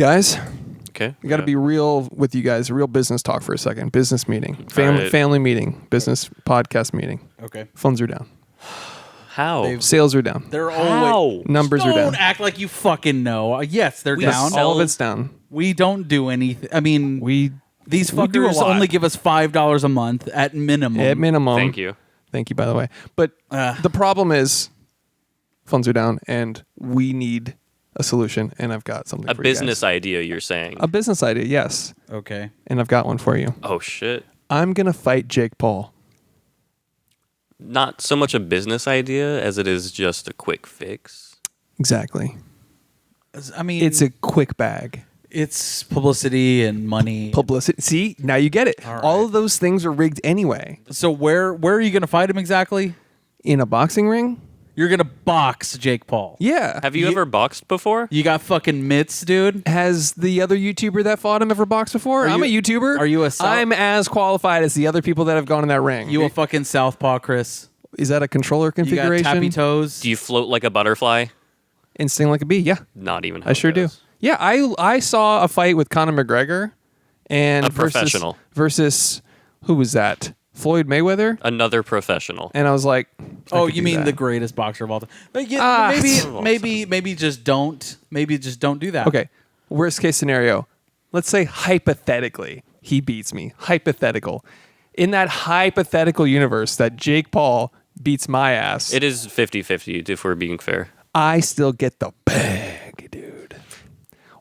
Guys, Okay. we got to be real with you guys. Real business talk for a second. Business meeting. Family meeting. Business podcast meeting. Okay. Funds are down. How? Sales are down. They're always Numbers are down. Don't act like you fucking know. Yes, they're down. All of it's down. We don't do anything. I mean, these we do a fuckers lot. only give us $5 a month at minimum. At minimum. Thank you. Thank you, by the way. But the problem is funds are down, and we need a solution, and I've got something for you business guys. idea, you're saying. A business idea, yes. Okay. And I've got one for you. Oh, shit. I'm going to fight Jake Paul. Not so much a business idea as it is just a quick fix. Exactly. I mean, It's a quick bag. it's publicity and money. Publicity. See, now you get it. All right. All of those things are rigged anyway. So where are you going to fight him exactly? In a boxing ring? You're going to box Jake Paul. Yeah. Have you ever boxed before? You got fucking mitts, dude. Has the other YouTuber that fought him ever boxed before? I'm a YouTuber. Are you a I'm as qualified as the other people that have gone in that ring. You a fucking southpaw, Chris. Is that a controller You configuration? got tappy toes. Do you float like a butterfly? And sting like a bee, yeah. Not even. How I sure it do. goes. Yeah, I saw a fight with Conor McGregor and A professional. versus who was that? Floyd Mayweather? Another professional. And I was like, Oh, you mean the greatest boxer of all time? But maybe just don't. Maybe just don't do that. Okay, worst case scenario. Let's say hypothetically he beats me. Hypothetical. In that hypothetical universe that Jake Paul beats my ass, It is 50-50 if we're being fair. I still get the bag, dude.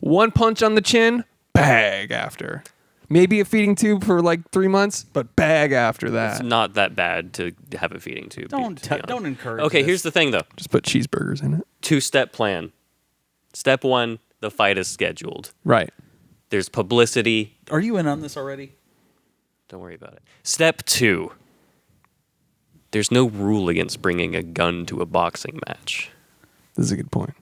One punch on the chin, bag after. Maybe a feeding tube for like 3 months, but bag after that. It's not that bad to have a feeding tube. Don't encourage. Okay, this. here's the thing though. Just put cheeseburgers in it. 2-step plan. Step 1, the fight is scheduled. Right. There's publicity. Are you in on this already? Don't worry about it. Step 2. There's no rule against bringing a gun to a boxing match. This is a good point.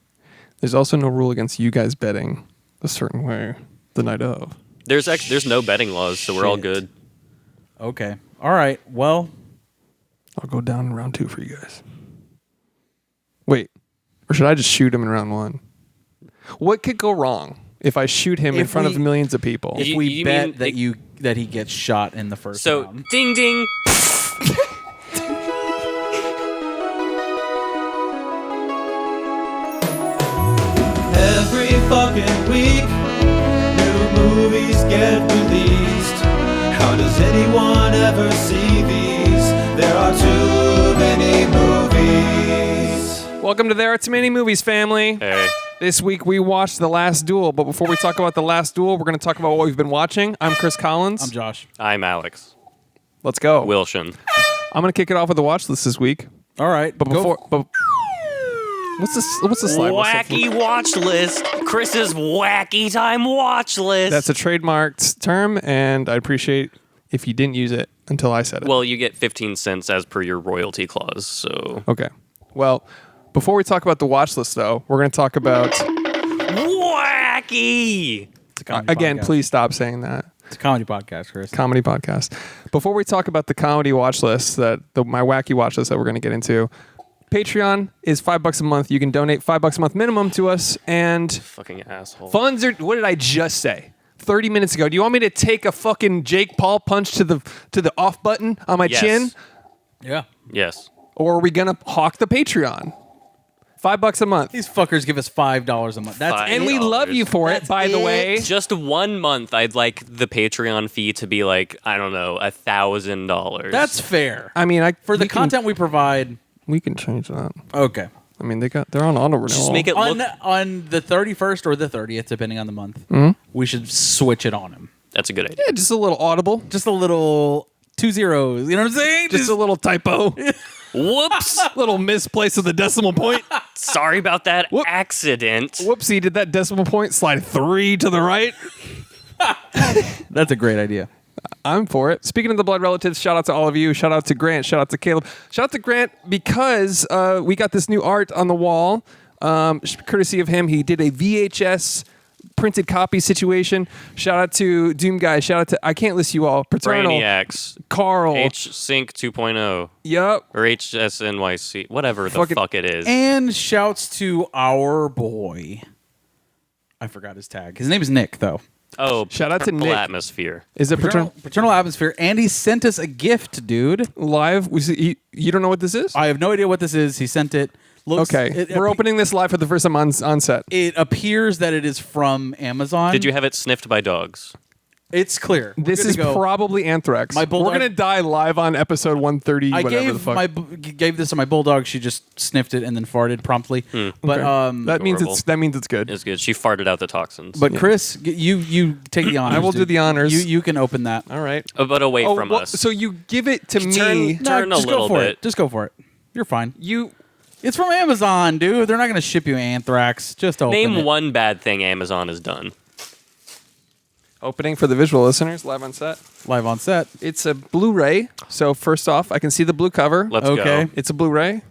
There's also no rule against you guys betting a certain way the night of. There's no betting laws, so we're all Shit. good. Okay. All right. Well, I'll go down in round 2 for you guys. Wait, or should I just shoot him in round 1? What could go wrong if I shoot him in front of millions of people? if You- we you bet mean that he gets shot in the first So, round. ding ding. Every fucking week, new movies get released. How does anyone ever see these? There are too many movies. Welcome to There Are Too Many Movies, family. Hey. This week we watched The Last Duel, but before we talk about The Last Duel, we're going to talk about what we've been watching. I'm Chris Collins. I'm Josh. I'm Alex Let's go. Wilson. I'm going to kick it off with the watch list this week. All right. But before... What's the slide whistle? Wacky watch list. Chris's wacky time watch list. That's a trademarked term, and I'd appreciate if you didn't use it until I said it. Well, you get 15 cents as per your royalty clause, so... Okay. Well, before we talk about the watch list, though, we're going to talk about... Wacky! It's a comedy Again, podcast. please stop saying that. It's a comedy podcast, Chris. Comedy podcast. Before we talk about the comedy watch list, my wacky watch list that we're going to get into, Patreon is $5 a month. You can donate $5 a month minimum to us, and Fucking asshole. funds are... What did I just say? 30 minutes ago. Do you want me to take a fucking Jake Paul punch to the off button on my Yes. chin? Yeah. Yes. Or are we going to hawk the Patreon? $5 a month. These fuckers give us $5 a month. That's Fine. And we love you for it, That's by the it. way. Just 1 month, I'd like the Patreon fee to be like, I don't know, $1,000. That's fair. I mean, For the content we provide. we can change that. Okay. I mean, they're on auto renewal. Just make it On, look... on the 31st or the 30th, depending on the month, we should switch it on him. That's a good idea. Yeah, just a little audible. Just a little 2 zeros. You know what I'm saying? Just a little typo. Whoops! Little misplace of the decimal point. Sorry about that Whoop. accident. Whoopsie, did that decimal point slide 3 to the right? That's a great idea. I'm for it. Speaking of the blood relatives, shout out to all of you. Shout out to Grant. Shout out to Caleb. Shout out to Grant because we got this new art on the wall. Courtesy of him, he did a VHS printed copy situation. Shout out to Doom Guy. Shout out to, I can't list you all. Paternal. Brainiacs. Carl. H-Sync 2.0. Yep. Or HSNYC. Whatever the Fucking- fuck it is. And shouts to our boy, I forgot his tag. His name is Nick, though. Oh, Shout out to Paternal Nick. Atmosphere. Is it Paternal Atmosphere, and he sent us a gift, dude. live? You don't know what this is? I have no idea what this is. He sent it. Looks, Okay, we're opening this live for the first time on set. It appears that it is from Amazon. Did you have it sniffed by dogs? It's clear. We're This good is to go. probably anthrax. My bulldog- We're gonna die live on episode 130. I whatever the fuck. gave this to my bulldog. She just sniffed it and then farted promptly. But that means Adorable. it's good. It's good. She farted out the toxins. but Chris, you take the honors. I will do dude. the honors. You can open that. All right. But away from well, us. So you give it to me. Turn a just little go for bit. it. Just go for it. You're fine. You It's from Amazon, dude. They're not going to ship you anthrax. Just open Name it. one bad thing Amazon has done. opening for the visual listeners live on set. Live on set. It's a Blu-ray. So first off, I can see the blue cover. Let's Okay. go. It's a Blu-ray.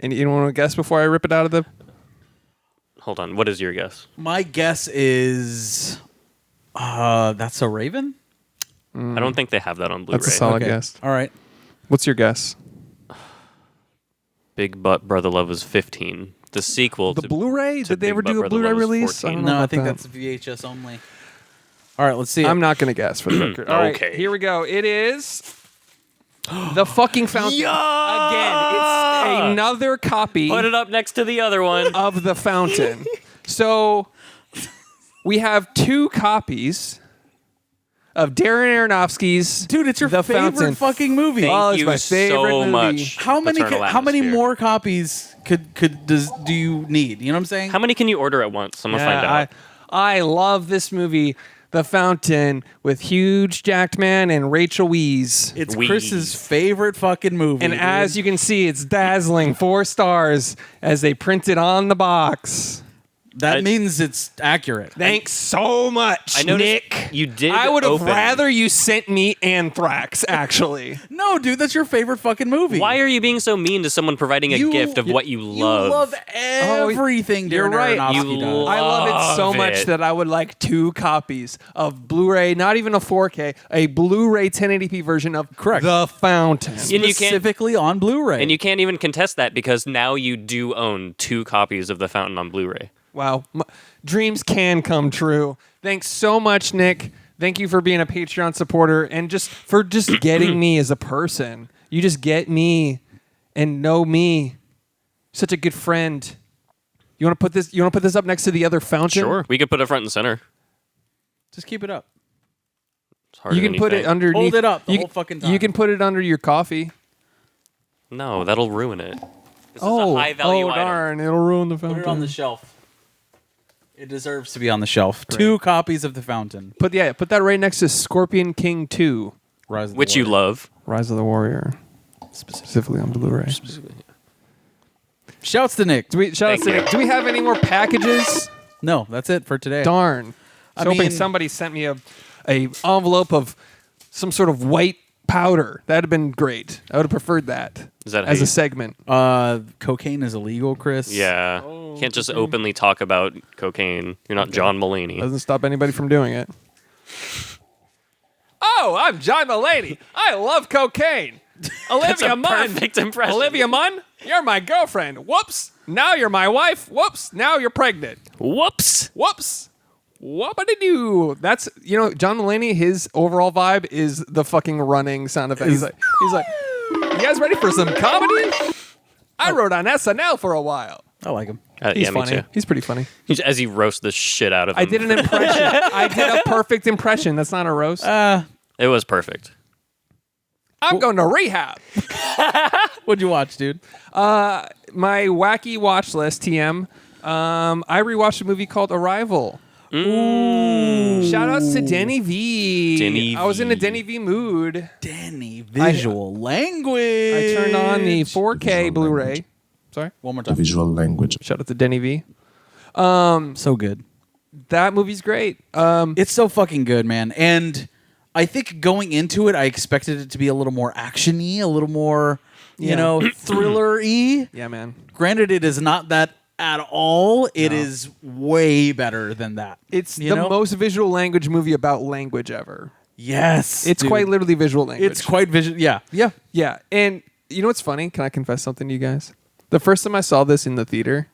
And you want to guess before I rip it out of the? Hold on. What is your guess? My guess is that's a Raven? I don't think they have that on Blu-ray. That's a solid Okay. guess. All right. What's your guess? Big Butt Brother Love was 15. The sequel The to Blu-ray? to Did they Big ever Butt do a Brother Blu-ray Love was release? 14. I don't know No, I about think that. that's VHS only. All right, let's see. I'm not going to guess for the record. All right, Okay. here we go. It is the fucking fountain. Again, it's another copy Put it up next to the other one. of the fountain. So we have two copies of Darren Aronofsky's Dude, it's your The favorite Fountain. fucking movie. Thank Oh, it's you my favorite so movie. much. How many Paternal how many Atmosphere. more copies do you need? You know what I'm saying? How many can you order at once? I'm gonna find out. I love this movie, The Fountain, with huge jacked man and Rachel Weisz. It's Wheeze. Chris's favorite fucking movie. And as you can see, it's dazzling 4 stars as they print it on the box. that means it's accurate. Thanks so much, I noticed Nick. you did I would have open- rather you sent me Anthrax, actually. No, dude, that's your favorite fucking movie. Why are you being so mean to someone providing a gift of what you love? You love everything. You're Darren right. Aronofsky You does. I love it so Love much it. that I would like 2 copies of Blu-ray, not even a 4K, a Blu-ray 1080p version of Correct. The Fountain. And you can't- specifically on Blu-ray. And you can't even contest that because now you do own 2 copies of The Fountain on Blu-ray. Wow. Dreams can come true. Thanks so much, Nick. Thank you for being a Patreon supporter and just for just getting me as a person. You just get me and know me. Such a good friend. You want to put this up next to the other fountain? Sure. We could put it front and center. just keep it up. It's harder You can than put you it think. underneath. Hold it up the you, whole fucking time. You can put it under your coffee. No, that'll ruin it. This is a high-value item. darn. It'll ruin the fountain. Put it on the shelf. It deserves to be on the shelf. 2 copies of The Fountain. Put that right next to Scorpion King 2, Rise of the Which you Warrior. love. Rise of the Warrior, specifically on Blu-ray. Shouts to Nick. Shout out Thank to you. Nick. Do we have any more packages? No, that's it for today. Darn. I was I hoping mean- somebody sent me a envelope of some sort of white powder. That'd have been great. I would have preferred that Is that how as you- a segment. Cocaine is illegal, Chris. Yeah. Can't just openly talk about cocaine. You're not John Mulaney. Doesn't stop anybody from doing it. Oh, I'm John Mulaney. I love cocaine. Olivia Munn. Perfect impression. Olivia Munn, you're my girlfriend. Whoops. Now you're my wife. Whoops. Now you're pregnant. Whoops. Whoops. Whoop-a-de-doo. That's, John Mulaney, his overall vibe is the fucking running sound effect. He's like, you guys ready for some comedy? I wrote on SNL for a while. I like him. He's yeah, me funny. too. He's pretty funny. As he roasts the shit out of him. I did an impression. I did a perfect impression. That's not a roast. It was perfect. I'm going to rehab. What'd you watch, dude? My wacky watch list, TM. I rewatched a movie called Arrival. Ooh. Shout outs to Denny V. Denny I was in a V. Denny V mood. Danny, visual language. I turned on the 4K Blu-ray. Sorry? One more time. visual language. Shout out to Denny V. So good. That movie's great. It's so fucking good, man. And I think going into it, I expected it to be a little more action-y, a little more, thriller-y. Yeah, man. Granted, it is not that at all. It is way better than that. It's You the know? most visual language movie about language ever. Yes. It's dude. quite literally visual language. It's quite visual. Yeah. Yeah. Yeah, and you know what's funny? Can I confess something to you guys? The first time I saw this in the theater,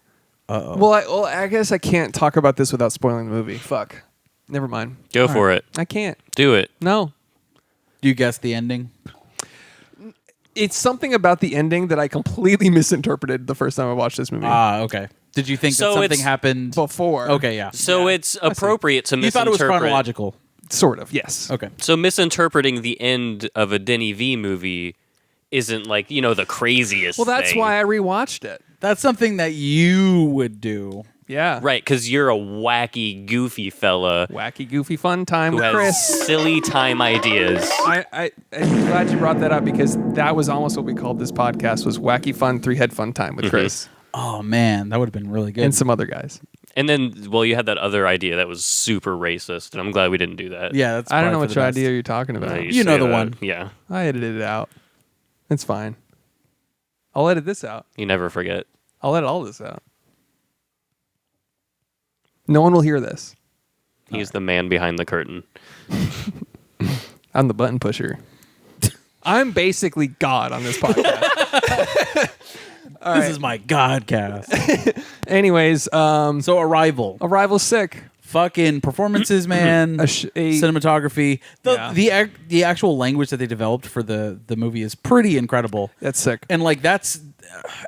Well, I guess I can't talk about this without spoiling the movie. Fuck. Never mind. Go for it. I can't. Do it. No. Do you guess the ending? It's something about the ending that I completely misinterpreted the first time I watched this movie. Okay. Did you think So that something it's- happened Before. Okay, yeah. So it's appropriate to You thought it was misinterpret. chronological. Sort of, yes. Okay. So misinterpreting the end of a Denny V movie isn't like, the craziest Well, that's thing. why I rewatched it. That's something that you would do. Yeah. Right, because you're a wacky, goofy fella Wacky, goofy, fun time who with has Chris. silly time ideas. I'm glad you brought that up because that was almost what we called this podcast was Wacky Fun 3-Head Fun Time with Chris Oh man, that would have been really good. and some other guys. And then, you had that other idea that was super racist, and I'm glad we didn't do that. yeah, that's I don't know probably which for the best. idea you're talking about. You know say the that. one. Yeah, I edited it out. It's fine. I'll edit this out. you never forget. I'll edit all this out. No one will hear this. He's the man behind the curtain. I'm the button pusher. I'm basically God on this podcast. This is my Godcast. Anyways, So Arrival. Arrival's sick. Fucking performances, man. A Cinematography. Yeah. The actual language that they developed for the movie is pretty incredible. That's sick. And like that's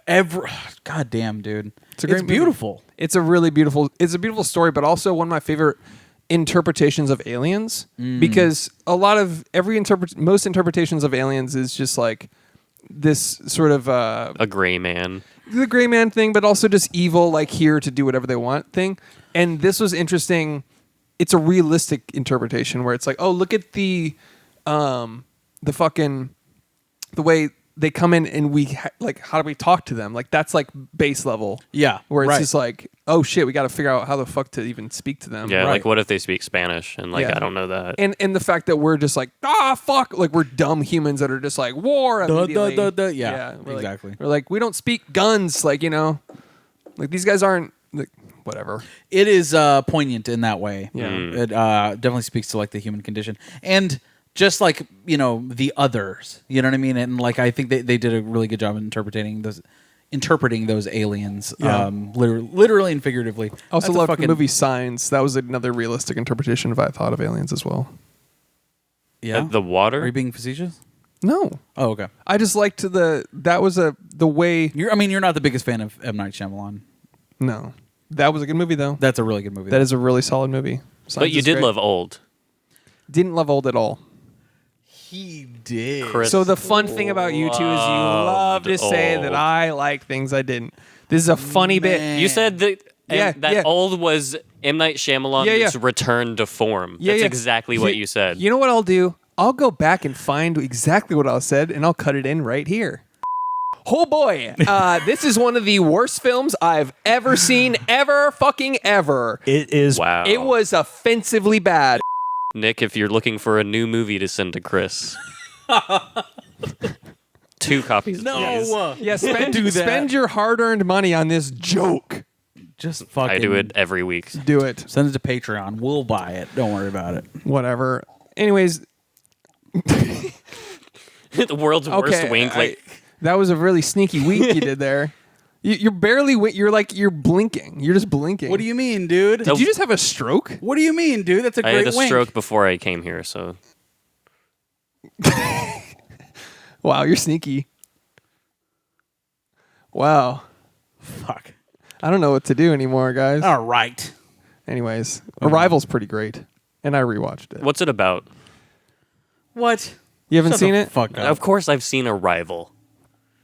God damn, dude. It's a great movie. beautiful. It's a really beautiful. It's a beautiful story, but also one of my favorite interpretations of aliens because most interpretations of aliens is just like this sort of A gray man. the gray man thing, but also just evil, like here to do whatever they want thing. And this was interesting. It's a realistic interpretation where it's like, oh, look at the way they come in and how do we talk to them? Like that's like base level. Yeah. Where it's right. just like, oh shit, we got to figure out how the fuck to even speak to them. Yeah, Right. like what if they speak Spanish? And Yeah. I don't know that. And the fact that we're just like, fuck, like we're dumb humans that are just like war immediately. Yeah, we're exactly. We're like, we don't speak guns, like like these guys aren't like, whatever. It is poignant in that way. Yeah. It definitely speaks to like the human condition and just like the others. You know what I mean? And like I think they did a really good job in interpreting those aliens, Yeah. literally and figuratively. Also That's a love fucking- the movie Signs. That was another realistic interpretation of I thought of aliens as well. Yeah. The water? Are you being facetious? No, Oh, okay. I just liked the way. You're not the biggest fan of M. Night Shyamalan. No, that was a good movie though. That's a really good movie. That is a really solid movie. but Signs you is did great. love Old. Didn't love Old at all. He did. Chris So the fun thing about you two is you love to say Old. that I like things I didn't. This is a funny bit. You said that Yeah, that yeah. Old was M. Night Shyamalan's Yeah. return to form. Yeah, That's yeah. exactly what you said. You know what I'll do? I'll go back and find exactly what I said, and I'll cut it in right here. Oh boy, this is one of the worst films I've ever seen, ever fucking ever. It is. Wow. It was offensively bad. Nick, if you're looking for a new movie to send to Chris, 2 copies. please. Yeah, spend your hard-earned money on this joke. Just fucking. I do it every week. Do it. Send it to Patreon. We'll buy it. Don't worry about it. Whatever. Anyways, The world's worst okay. wink. That was a really sneaky wink you did there. You're barely. You're blinking. You're just blinking. What do you mean, dude? Did you just have a stroke? What do you mean, dude? That's a I great had a wink. stroke before I came here, so Wow, you're sneaky. Wow. Fuck. I don't know what to do anymore, guys. All right. Anyways, Arrival's pretty great, and I rewatched it. what's it about? What? You haven't Shut seen the it? Fuck up. Of course, I've seen Arrival.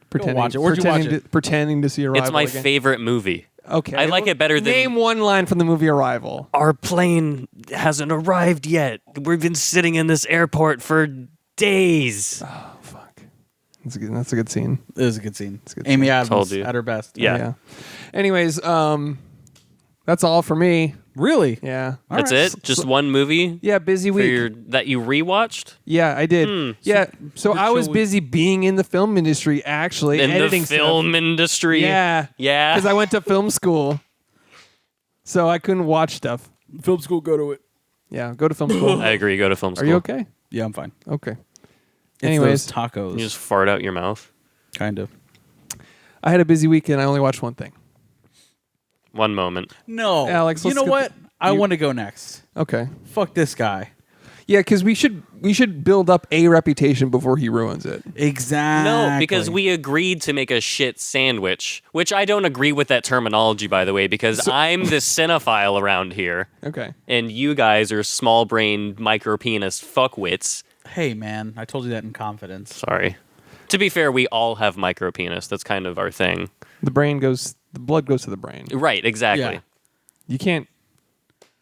Pretending, watch it. Where'd you watch pretending it? pretending to see Arrival. It's my again. favorite movie. Okay, I like it better than- Name one line from the movie Arrival. Our plane hasn't arrived yet. We've been sitting in this airport for days. Oh fuck, that's a good scene. It was a good scene. a good Amy scene. Adams Told you. at her best. Yeah. Anyways, that's all for me. Really? Yeah. That's it? Just one movie Yeah, busy for week. that you rewatched? Yeah, I did. Yeah, so I was chill week. busy being in the film industry, actually In editing the film industry? stuff. Yeah. Because I went to film school, so I couldn't watch stuff. Film school, go to it. Yeah, go to film school. I agree. Go to film Are school. you okay? Yeah, I'm fine. Okay. It's Anyways, those tacos. You just fart out your mouth. Kind of. I had a busy week and I only watched one thing. One moment. No, Alex, You let's know get what? I want to go next. Okay. Fuck this guy. Yeah, because we should build up a reputation before he ruins it. Exactly. No, because we agreed to make a shit sandwich, which I don't agree with that terminology, by the way, because I'm the cinephile around here, Okay. and you guys are small-brained, micro-penis fuckwits. Hey, man, I told you that in confidence. Sorry. To be fair, we all have micro-penis. That's kind of our thing. The blood goes to the brain. Right, exactly. Yeah. You can't.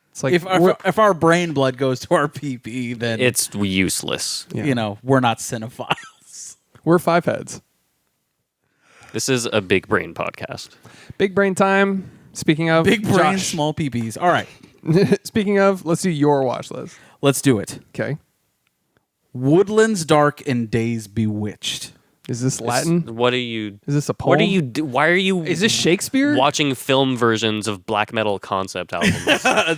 It's like If our brain blood goes to our PP, then It's useless. yeah. we're not cinephiles. We're five heads. This is a big brain podcast. Big brain time. Speaking of Big brain, Josh. small PPs. All right, Speaking of, let's do your watch list. let's do it. Okay. Woodlands Dark and Days Bewitched. Is this Latin? What are you... Is this a poem? What are you... Why are you... Is this Shakespeare? watching film versions of black metal concept albums?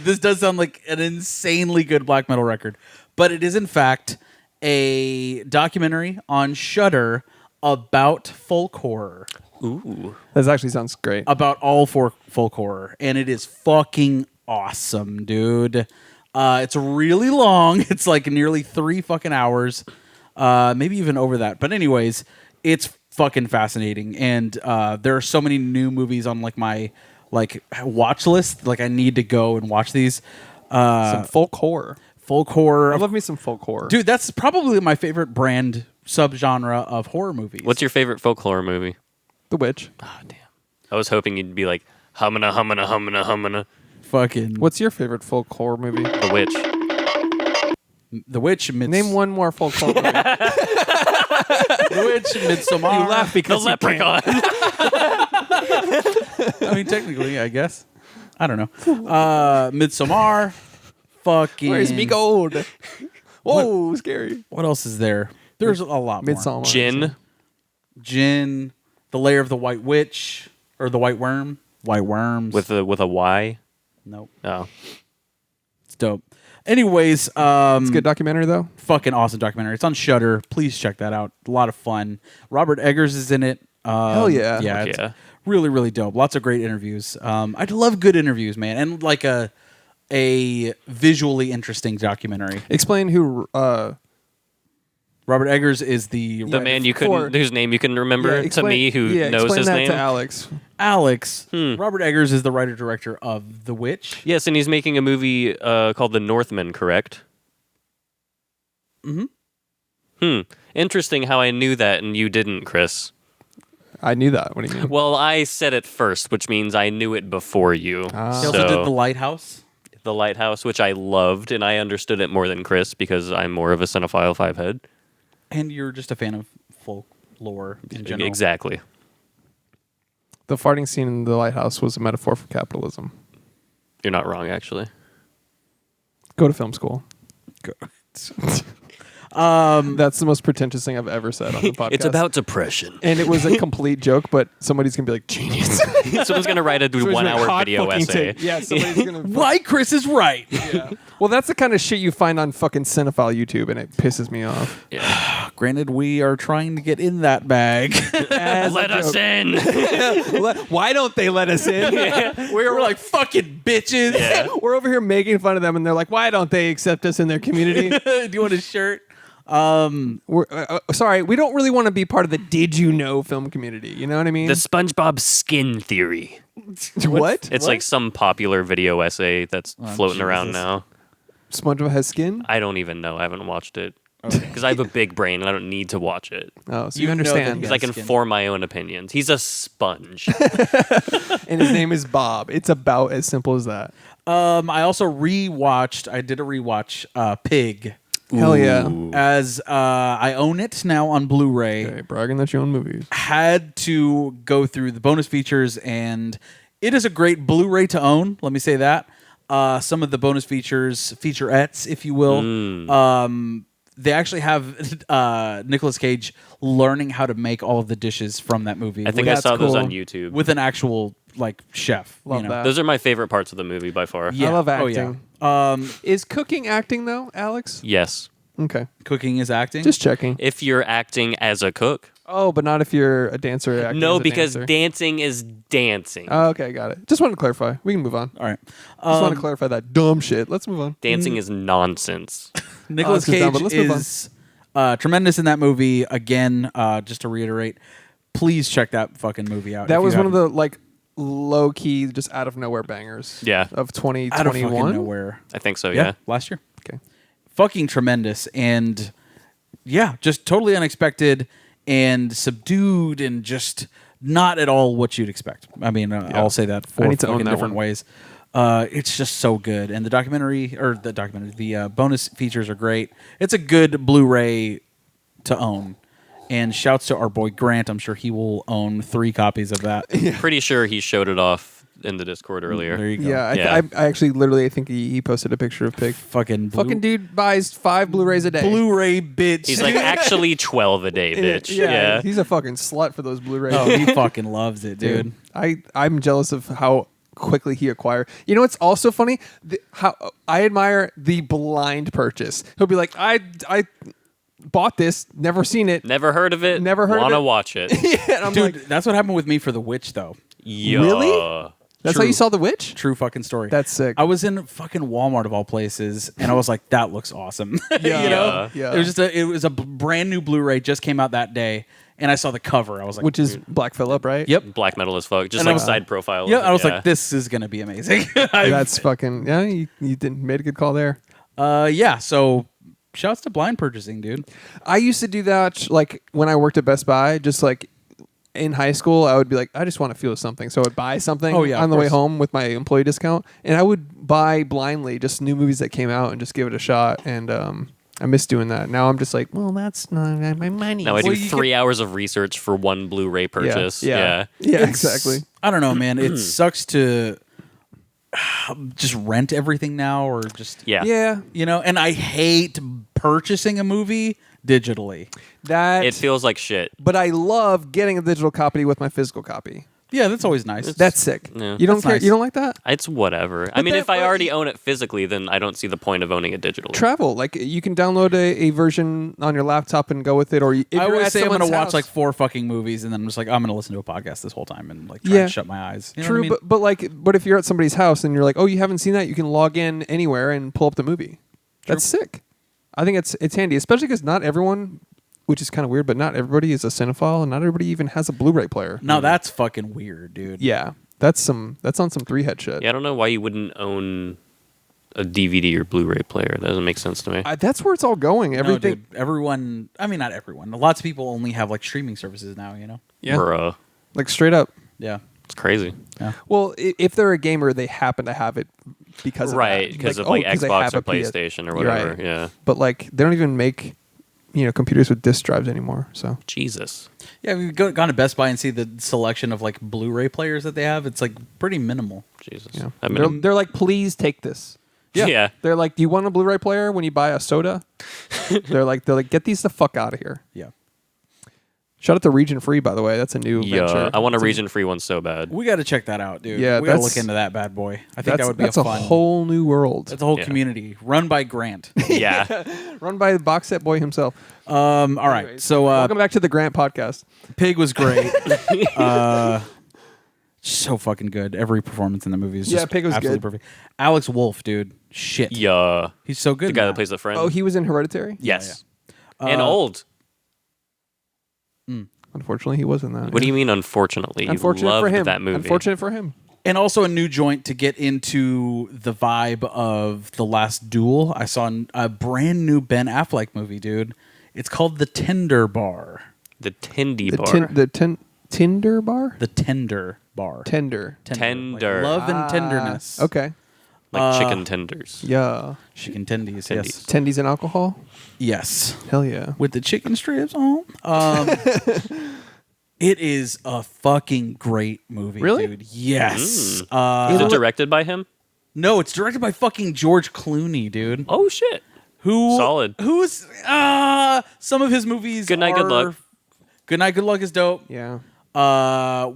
This does sound like an insanely good black metal record, but it is in fact a documentary on Shudder about folk horror, Ooh. That actually sounds great. about all folk horror, and it is fucking awesome, dude. It's really long. It's like nearly 3 fucking hours, maybe even over that. But anyways, it's fucking fascinating, and there are so many new movies on like my watch list. Like I need to go and watch these. Some folk horror. Folk horror, I love me some folk horror. dude. That's probably my favorite brand subgenre of horror movies. What's your favorite folklore movie? The Witch. Oh, damn. I was hoping you'd be like, humana, humana, humana, humana. fucking What's your favorite folk horror movie? The Witch. The Witch? Name one more folk horror movie. The Witch, Midsommar. You laugh The because you can't. Leprechaun. I mean, technically, I guess. I don't know. Midsommar. Fucking. Where's me gold? Whoa, scary. What else is there? There's a lot more. Midsommar. Jinn. Jinn, The Lair of the White Witch, or the White Worm. White Worms. With a Y. Nope. Oh. It's dope. Anyways, It's a good documentary though. fucking awesome documentary. It's on Shudder. Please check that out. A lot of fun. Robert Eggers is in it. Hell yeah. Yeah, Fuck it's yeah. really, really dope. Lots of great interviews. I love good interviews, man, and like a visually interesting documentary. Explain who. Robert Eggers is the Man you couldn't, whose name you can remember to me, who knows explain his that name. to Alex. Alex. Robert Eggers is the writer director of The Witch. Yes, and he's making a movie called The Northman, correct? Interesting how I knew that and you didn't, Chris. I knew that. What do you mean? Well, I said it first, which means I knew it before you. He also did The Lighthouse. The Lighthouse, which I loved, and I understood it more than Chris because I'm more of a cinephile five-head. And you're just a fan of folklore in general. Exactly. The farting scene in The Lighthouse was a metaphor for capitalism. You're not wrong, actually. Go to film school. That's the most pretentious thing I've ever said on the podcast. It's about depression. and it was a complete joke, but somebody's gonna be like, genius. Someone's going to write a Somebody's gonna 1-hour hot video fucking essay. take- Yeah, somebody's gonna. Why Chris is right. Well, that's the kind of shit you find on fucking Cinephile YouTube, and it pisses me off. Yeah. Granted, we are trying to get in that bag. Let us in. Why don't they let us in? We're like fucking bitches. Yeah. We're over here making fun of them, and they're like, "Why don't they accept us in their community?" Do you want a shirt? We're sorry, we don't really want to be part of the "Did you know" film community. You know what I mean? The SpongeBob skin theory. what? It's like some popular video essay that's floating around Jesus. now. SpongeBob has skin. I don't even know. I haven't watched it. Because I have a big brain and I don't need to watch it. Oh, so You you know understand? that Because I can skin. form my own opinions. He's a sponge. And his name is Bob. It's about as simple as that. I also rewatched. I did a rewatch. Pig. Hell yeah! As I own it now on Blu-ray. Okay, bragging that you own movies. Had to go through the bonus features, and it is a great Blu-ray to own. Let me say that. Some of the bonus features, featurettes, if you will. They actually have Nicolas Cage learning how to make all of the dishes from that movie. I think Well, I saw that's those cool. on YouTube. with an actual like chef. Love you know? that. Those are my favorite parts of the movie by far. Yeah. I love Oh, acting. yeah. Is cooking acting though, Alex? Yes. Okay, Cooking is acting. just checking. If you're acting as a cook, Oh, but not if you're a dancer. acting No, as a because dancer. dancing is dancing. Oh, okay, got it. Just wanted to clarify. We can move on. All right. Just want to clarify that dumb shit. Let's move on. Dancing is nonsense. Nicolas let's get down, Cage but let's move on. is tremendous in that movie. Again, just to reiterate, please check that fucking movie out. That if was you one of haven't. the like low key, just out of nowhere bangers. Yeah. Of out of fucking 2021. nowhere. I think so, yeah. Last year. Okay. Fucking tremendous, and yeah, just totally unexpected and subdued, and just not at all what you'd expect. I mean, I'll say that I four need to own fucking that different one. ways. It's just so good, and the bonus features are great. It's a good Blu-ray to own. And shouts to our boy Grant. I'm sure he will own 3 copies of that. Pretty sure he showed it off in the Discord earlier. There you go. Yeah, Yeah. I actually literally I think he posted a picture of Pig. Fucking Dude buys 5 Blu-rays a day. Blu-ray bitch. He's like, actually 12 a day, bitch. Yeah. He's a fucking slut for those Blu-rays. oh, he fucking loves it, dude. I'm jealous of how quickly he acquired. You know what's also funny? How I admire the blind purchase. He'll be like, I bought this, never seen it. Never heard of it. Never heard of Wanna it. watch it. Yeah, and I'm Dude, like, that's what happened with me for The Witch, though. Yeah. Really? that's how True. you saw The Witch? True fucking story. That's sick. I was in fucking Walmart of all places, and I was like, "That looks awesome." Yeah. You know, Yeah. it was a brand new Blu-ray, just came out that day, and I saw the cover. I was like, Which is Black Phillip, right? "Yep." Black metal as fuck. Just And I like was- side profile. Yeah, I was like, "This is gonna be amazing." That's fucking you made a good call there. yeah. So, shouts to blind purchasing, dude. I used to do that like when I worked at Best Buy, just like in high school, I would be like, I just want to feel something. So I would buy something Oh, yeah, on of the way course. home with my employee discount. And I would buy blindly just new movies that came out and just give it a shot. And I miss doing that. Now I'm just like, well, that's not my money. Now I do Well, you 3 hours of research for one Blu-ray purchase. Yeah, It's- exactly. I don't know, man. It sucks to just rent everything now, or just Yeah. Yeah. you know. And I hate purchasing a movie digitally. That It feels like shit. but I love getting a digital copy with my physical copy. Yeah, that's always nice. That's sick. Yeah. You don't That's care. nice. You don't like that? It's whatever. I mean, that- if I but- already own it physically, then I don't see the point of owning it digitally. Travel, like you can download a version on your laptop and go with it, or if I you're always at say I'm going to someone's watch house. like 4 fucking movies, and then I'm just like, I'm going to listen to a podcast this whole time and like try Yeah. and shut my eyes. You know True, what I mean? but if you're at somebody's house and you're like, oh, you haven't seen that, you can log in anywhere and pull up the movie. That's sick. I think it's handy, especially because not everyone, which is kind of weird, but not everybody is a cinephile, and not everybody even has a Blu-ray player. No, that's fucking weird, dude. Yeah, that's on some 3-head shit. Yeah, I don't know why you wouldn't own a DVD or Blu-ray player. That doesn't make sense to me. That's where it's all going. No, Everything. dude, everyone. I mean, not everyone. Lots of people only have like streaming services now. You know. Yeah, Bruh. like straight up. Yeah. It's crazy. Well, if they're a gamer, they happen to have it because of Right, that. because of oh, like 'cause they Xbox have or a PS PlayStation or You're whatever. right. Yeah. But like, they don't even make computers with disk drives anymore. So Jesus. Yeah, we've gone to Best Buy and see the selection of like Blu-ray players that they have. It's like pretty minimal. Jesus. yeah, I mean, they're like, please take this. yeah. They're like, do you want a Blu-ray player when you buy a soda? they're like, get these the fuck out of here. Yeah. Shout out to Region Free, by the way. That's a new Yeah, venture. I want a It's region-free one so bad. We got to check that out, dude. Yeah, we got to that's- look into that bad boy. I think that would be that's a fun. whole new world. That's a whole Yeah. community run by Grant. Yeah. Run by the box set boy himself. All right. Anyways, So welcome back to the Grant podcast. Pig was great. So fucking good. Every performance in the movie is Yeah, just Pig was absolutely good. perfect. Alex Wolff, dude. Shit. Yeah. He's so good. The in guy that plays the friend. Oh, he was in Hereditary? Yes. And old. Unfortunately, he was in that. What do you mean, unfortunately? Unfortunate you loved for him. that movie. Unfortunate for him. And also a new joint to get into the vibe of The Last Duel. I saw a brand new Ben Affleck movie, dude. It's called The Tender Bar. The Tindy The Bar. Tinder bar? The Tender Bar. Tender. Tender. Like love and tenderness. Okay. Like chicken tenders. Yeah. Chicken tendies, yes. Tendies and alcohol? Yes. Hell yeah. With the chicken strips on. It is a fucking great movie, Really? dude. Yes. Is it directed by him? No, it's directed by fucking George Clooney, dude. Oh, shit. Who Solid. Who's some of his movies Good Night, Good are- Luck. Good Night, Good Luck is dope. Yeah.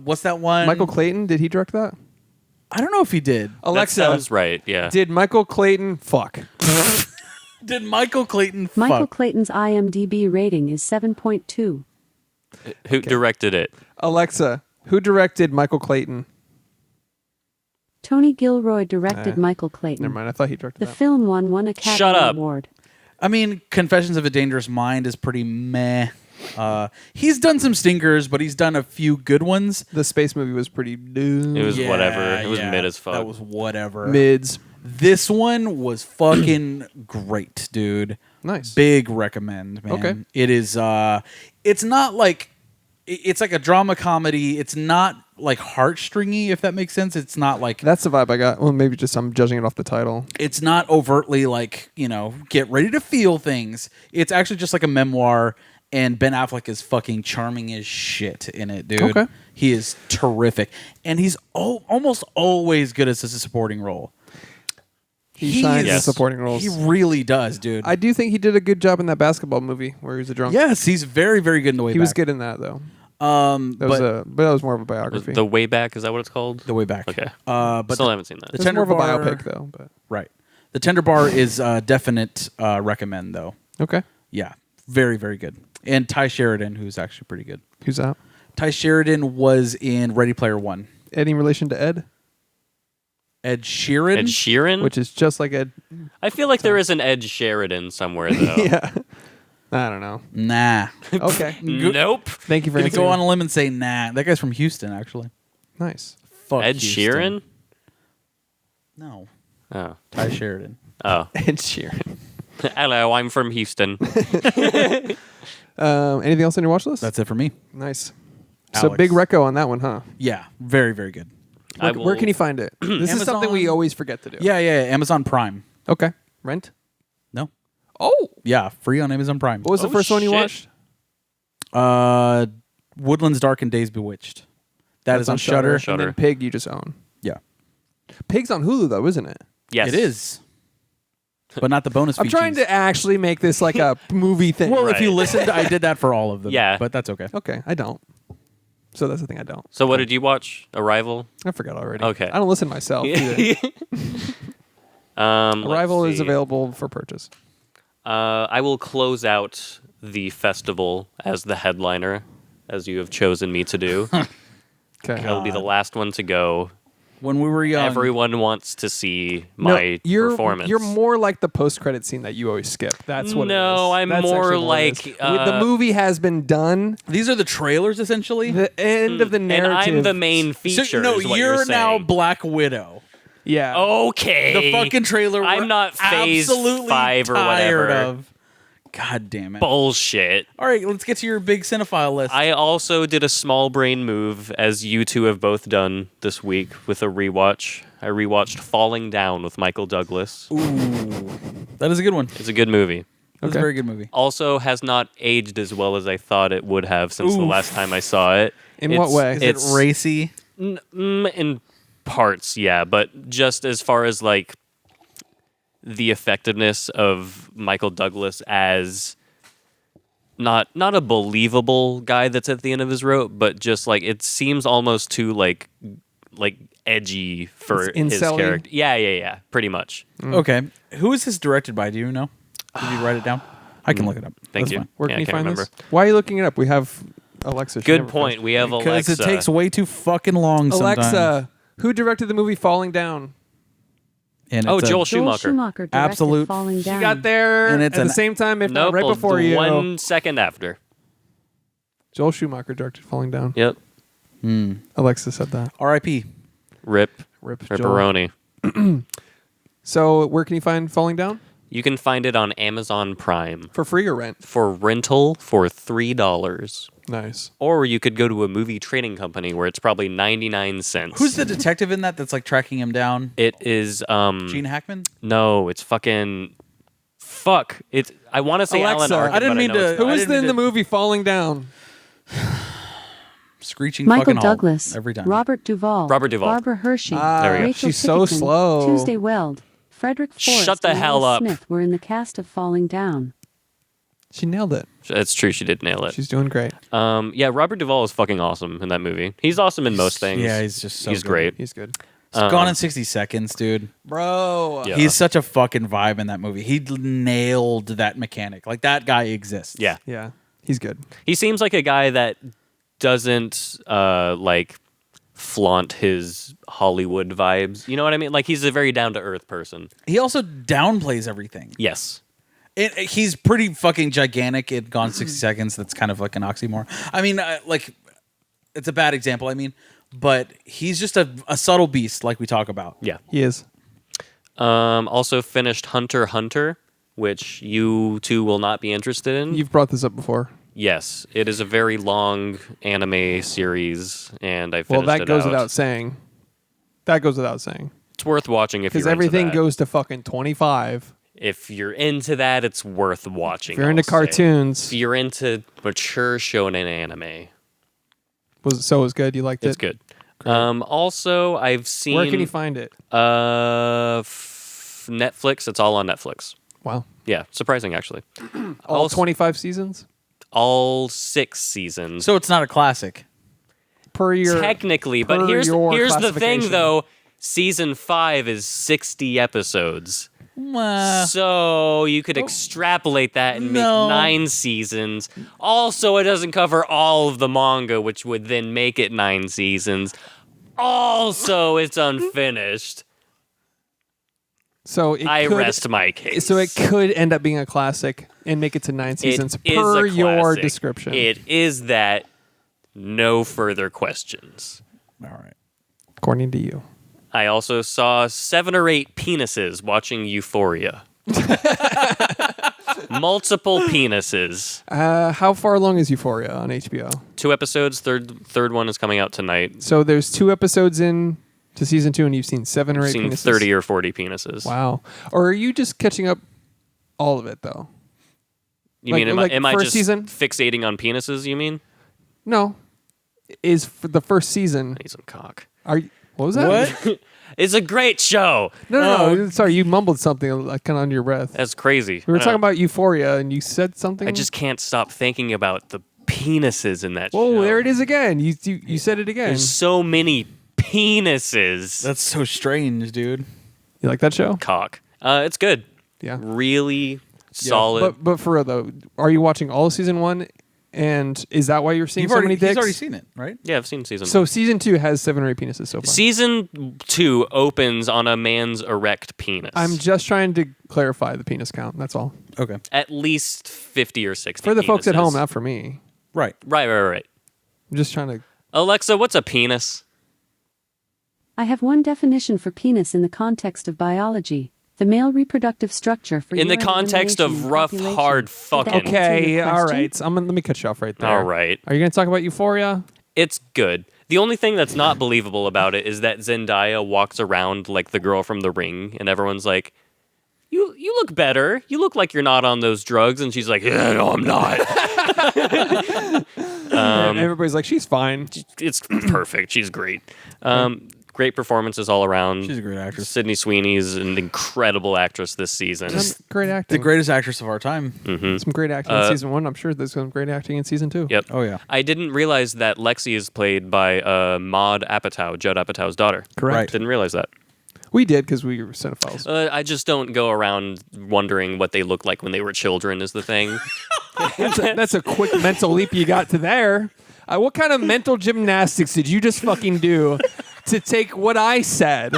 What's that one? Michael Clayton, did he direct that? I don't know if he did. Alexa, That sounds right, yeah. did Michael Clayton fuck? Did Michael Clayton Michael fuck? Clayton's IMDb rating is 7.2. Who directed it? Alexa, who directed Michael Clayton? Tony Gilroy directed Michael Clayton. Never mind. I thought he directed The that. film won one Academy Shut up. Award. I mean, Confessions of a Dangerous Mind is pretty meh. He's done some stinkers, but he's done a few good ones. The space movie was pretty It was whatever. It was mid as fuck. That was whatever. mids. This one was fucking great, dude. Nice. Big recommend, man. Okay. It is it's not like it's like a drama comedy. It's not like heartstringy, if that makes sense. It's not like That's the vibe I got. Well, maybe just I'm judging it off the title. it's not overtly like, get ready to feel things. It's actually just like a memoir, and Ben Affleck is fucking charming as shit in it, dude. Okay. He is terrific. And he's almost always good as a supporting role. He shines in Yes. supporting roles. He really does, dude. I do think he did a good job in that basketball movie where he was a drunk. Yes, he's very, very good in the way He back. was good in that though. But But that was more of a biography. The Way Back, is that what it's called? the way back. Okay. But Still haven't seen that. the it's more of a Tender Bar- biopic though. But right. The Tender Bar is definite recommend though. okay, Yeah, very, very good. And Ty Sheridan, who's actually pretty good. who's that? Ty Sheridan was in Ready Player One. Any relation to Ed? Ed Sheeran. Ed Sheeran? Which is just like Ed. I feel like there is an Ed Sheridan somewhere, though. Yeah. I don't know. Nah. Okay. Nope. Thank you for Gonna answering. go on a limb and say nah. That guy's from Houston, actually. Nice. Fuck Ed Houston. Sheeran? No. Oh. Ty Sheridan. Oh. Ed Sheeran. Hello, I'm from Houston. Anything else on your watch list? That's it for me. Nice. So Alex. big reco on that one, huh? Yeah, very, very good. Where can you find it? This is something we Amazon. always forget to do. Yeah, yeah. Amazon Prime. Okay. Rent? No. Oh. Yeah, free on Amazon Prime. What was the Oh, first one you shit. watched? Woodlands Dark and Days Bewitched. That's on Shudder. And then Pig you just own. Yeah. Pig's on Hulu though, isn't it? Yes. It is. But not the bonus I'm features. trying to actually make this like a movie thing. Well, if you Right. listened, I did that for all of them. Yeah. But that's okay. Okay, I don't. So that's the thing I don't. So what did you watch? Arrival? I forgot already. Okay. I don't listen to myself either. Arrival let's is see. available for purchase. I will close out the festival as the headliner, as you have chosen me to do. Okay. I'll be the last one to go. When we were young. Everyone wants to see my performance. You're more like the post-credit scene that you always skip. That's what it is. No, I'm That's more actually what it like, is. The movie has been done. These are the trailers, essentially. The end of the and narrative. I'm the main So- feature. no, is what you're now saying. Black Widow. Yeah. Okay. The fucking trailer. I'm we're not phase absolutely 5 or tired whatever. Of. God damn it. Bullshit. All right, let's get to your big cinephile list. I also did a small brain move, as you two have both done this week with a rewatch. I rewatched Falling Down with Michael Douglas. Ooh, that is a good one. It's a good movie. That's a very good movie. Also has not aged as well as I thought it would have since the Oof. last time I saw it. In what way? Is It's it racy? in parts, yeah, but just as far as like the effectiveness of Michael Douglas as not a believable guy that's at the end of his rope, but just like it seems almost too like edgy for It's his incel-y? character. Yeah, pretty much. Okay. Who is this directed by? Do you know? Did you write it down? I can look it up. Thank That's you. fine. Where Yeah, can I you can't find remember. this? Why are you looking it up? We have Alexa. She Good never point. posts. We have Because Alexa. it takes way too fucking long sometimes. Alexa, who directed the movie Falling Down? And Oh, it's a- Joel Joel Schumacher. Schumacher directed Absolute- Falling Down. She got there And at it's the an- same time, if Nope, not right before you. 1 second after. Joel Schumacher directed Falling Down. Yep. Alexa said that. R.I.P. Rip. Rip Joel. Ripperoni. So where can you find Falling Down? You can find it on Amazon Prime For free or rent? for rental for $3. Nice. Or you could go to a movie trading company where it's probably 99 cents. Who's the detective in that that's like tracking him down? It is Gene Hackman? no, it's fucking fuck. It's I want to say Alexa, Alan Arkin, I didn't but mean know to- it's Who not. I is didn't in mean the to- movie Falling Down? Screeching Michael fucking halt Douglas, every time. Robert Duvall, Robert Duvall. Barbara Hershey, There we go. Rachel She's so Ticotin, slow. Tuesday Weld, Frederick Forrest, Shut the and hell Will up. Smith were in the cast of Falling Down. She nailed it. It's true, she did nail it. She's doing great. Yeah, Robert Duvall is fucking awesome in that movie. He's awesome in most things. Yeah, he's just so he's good. great. He's good. He's Gone in 60 Seconds, dude. Bro. Yeah. He's such a fucking vibe in that movie. He nailed that mechanic. Like, that guy exists. Yeah. Yeah. He's good. He seems like a guy that doesn't like flaunt his Hollywood vibes. You know what I mean? Like he's a very down to earth person. He also downplays everything. Yes. He's pretty fucking gigantic in Gone 60 Seconds. That's kind of like an oxymoron. I mean, like, it's a bad example, I mean, but he's just a subtle beast like we talk about. Yeah. He is. Also finished Hunter x Hunter, which you two will not be interested in. You've brought this up before. Yes, it is a very long anime series, and I finished Well, that it goes out. without saying. That goes without saying. It's worth watching if you're Because into everything that. goes to fucking 25. If you're into that, it's worth watching. If you're into I'll say. cartoons, If you're into mature shonen anime, was it good? You liked it? it's good. Also, I've seen. Where can you find it? Netflix. It's all on Netflix. Wow. Yeah, surprising actually. All Also- 25 seasons? All 6 seasons. So it's not a classic. Per your Technically, but per here's your the thing classification. though. Season 5 is 60 episodes. Well, So you could extrapolate that and make No. 9 seasons. Also, it doesn't cover all of the manga, which would then make it 9 seasons. Also, it's unfinished. So it I could, rest my case. So it could end up being a classic and make it to 9 seasons It is per a your classic. description. It is that. No further questions. all right. According to you. I also saw 7 or 8 penises watching Euphoria. Multiple penises. How far along is Euphoria on HBO? 2 episodes. Third one is coming out tonight. So there's 2 episodes in to season 2 and you've seen 7 or 8 I've seen penises? 30 or 40 penises. Wow. Or are you just catching up all of it though? You Like- mean like am I first just season? fixating on penises? You mean? No. Is for the first season. He's some cock. Are you, what was that? What? It's a great show. No. Sorry, you mumbled something like kind of under your breath. That's crazy. We were I talking know. about Euphoria, and you said something. I just can't stop thinking about the penises in that show. Whoa, there it is again. You said it again. There's so many penises. That's so strange, dude. You like that show? Cock. It's good. Yeah. Really solid. But for real though, are you watching all of season 1? And is that why you're seeing He's so many dicks? already seen it, right? Yeah, I've seen season. So season 2 has 7 or 8 penises so far. Season 2 opens on a man's erect penis. I'm just trying to clarify the penis count. That's all. Okay. at least 50 or 60 For the folks at penises. home, not for me. Right. Right. I'm just trying to. Alexa, what's a penis? I have one definition for penis in the context of biology. The male reproductive structure for In the urine context of elimination in rough, population. hard Did that fucking. answer Okay, your all question? right. So let me cut you off right there. All right. Are you going to talk about Euphoria? It's good. The only thing that's not believable about it is that Zendaya walks around like the girl from The Ring, and everyone's like, "You look better. You look like you're not on those drugs." And she's like, "Yeah, no, I'm not." And everybody's like, she's fine. It's perfect. She's great. Great performances all around. She's a great actress. Sydney Sweeney's an incredible actress this season. Great acting. The greatest actress of our time. Some great acting in season 1. I'm sure there's some great acting in season 2. Yep. Oh, yeah. I didn't realize that Lexi is played by Maud Apatow, Judd Apatow's daughter. Correct. Right. Didn't realize that. We did because we were cinephiles. I just don't go around wondering what they looked like when they were children is the thing. That's a quick mental leap you got to there. What kind of mental gymnastics did you just fucking do to take what I said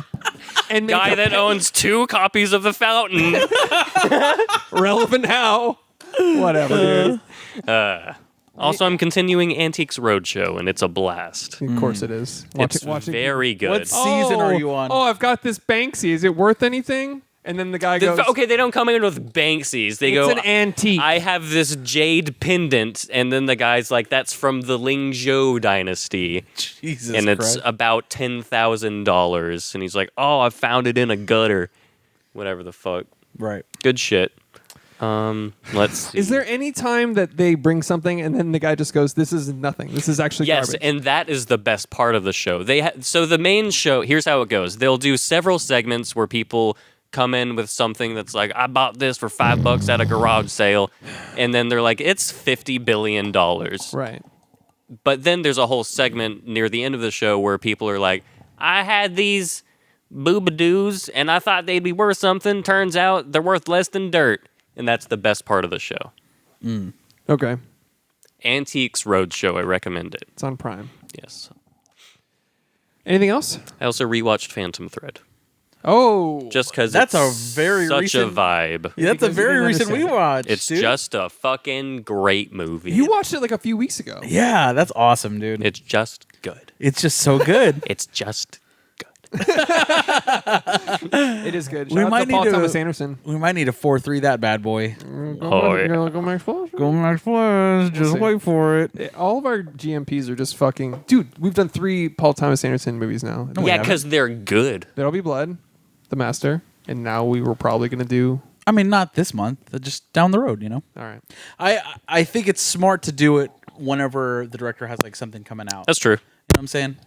and make Guy a that owns 2 copies of The Fountain. relevant now? Whatever, dude. Also, I'm continuing Antiques Roadshow, and it's a blast. Of course it is. It's very good. What season are you on? Oh, I've got this Banksy. Is it worth anything? And then the guy goes, Okay, they don't come in with Banksies. They it's go, an antique. I have this jade pendant, and then the guy's like, that's from the Ling Zhou dynasty. Jesus And it's Christ. about $10,000. And he's like, oh, I found it in a gutter. Whatever the fuck. Right. Good shit. Let's see. Is there any time that they bring something and then the guy just goes, this is nothing. This is actually Yes, garbage. and that is the best part of the show. So the main show, here's how it goes. They'll do several segments where people come in with something that's like, I bought this for $5 at a garage sale, and then they're like, it's $50 billion. Right. But then there's a whole segment near the end of the show where people are like, I had these boobadoos, and I thought they'd be worth something. Turns out they're worth less than dirt. And that's the best part of the show. Okay. Antiques Roadshow. I recommend it. It's on Prime. Yes. Anything else? I also rewatched Phantom Thread. Oh, Just because That's it's a very such recent- a vibe. Yeah, that's a Because you very didn't recent understand it. rewatch. It's dude. just a fucking great movie. you watched it like a few weeks ago. Yeah, that's awesome, dude. It's just good. It's just so good. It's just good. It is good. We Shout out might to Paul need to- Thomas Anderson. We might need to 4-3 that bad boy. Oh, yeah. Go Max Flash. Go Max Flash. Just see. wait for it. All of our GMPs are just fucking. Dude, we've done 3 Paul Thomas Anderson movies now. we Yeah, haven't. because they're good. There'll Be Blood, The Master, and now we were probably going to do. I mean, not this month. Just down the road, you know. All right. I think it's smart to do it whenever the director has like something coming out. That's true. You know what I'm saying?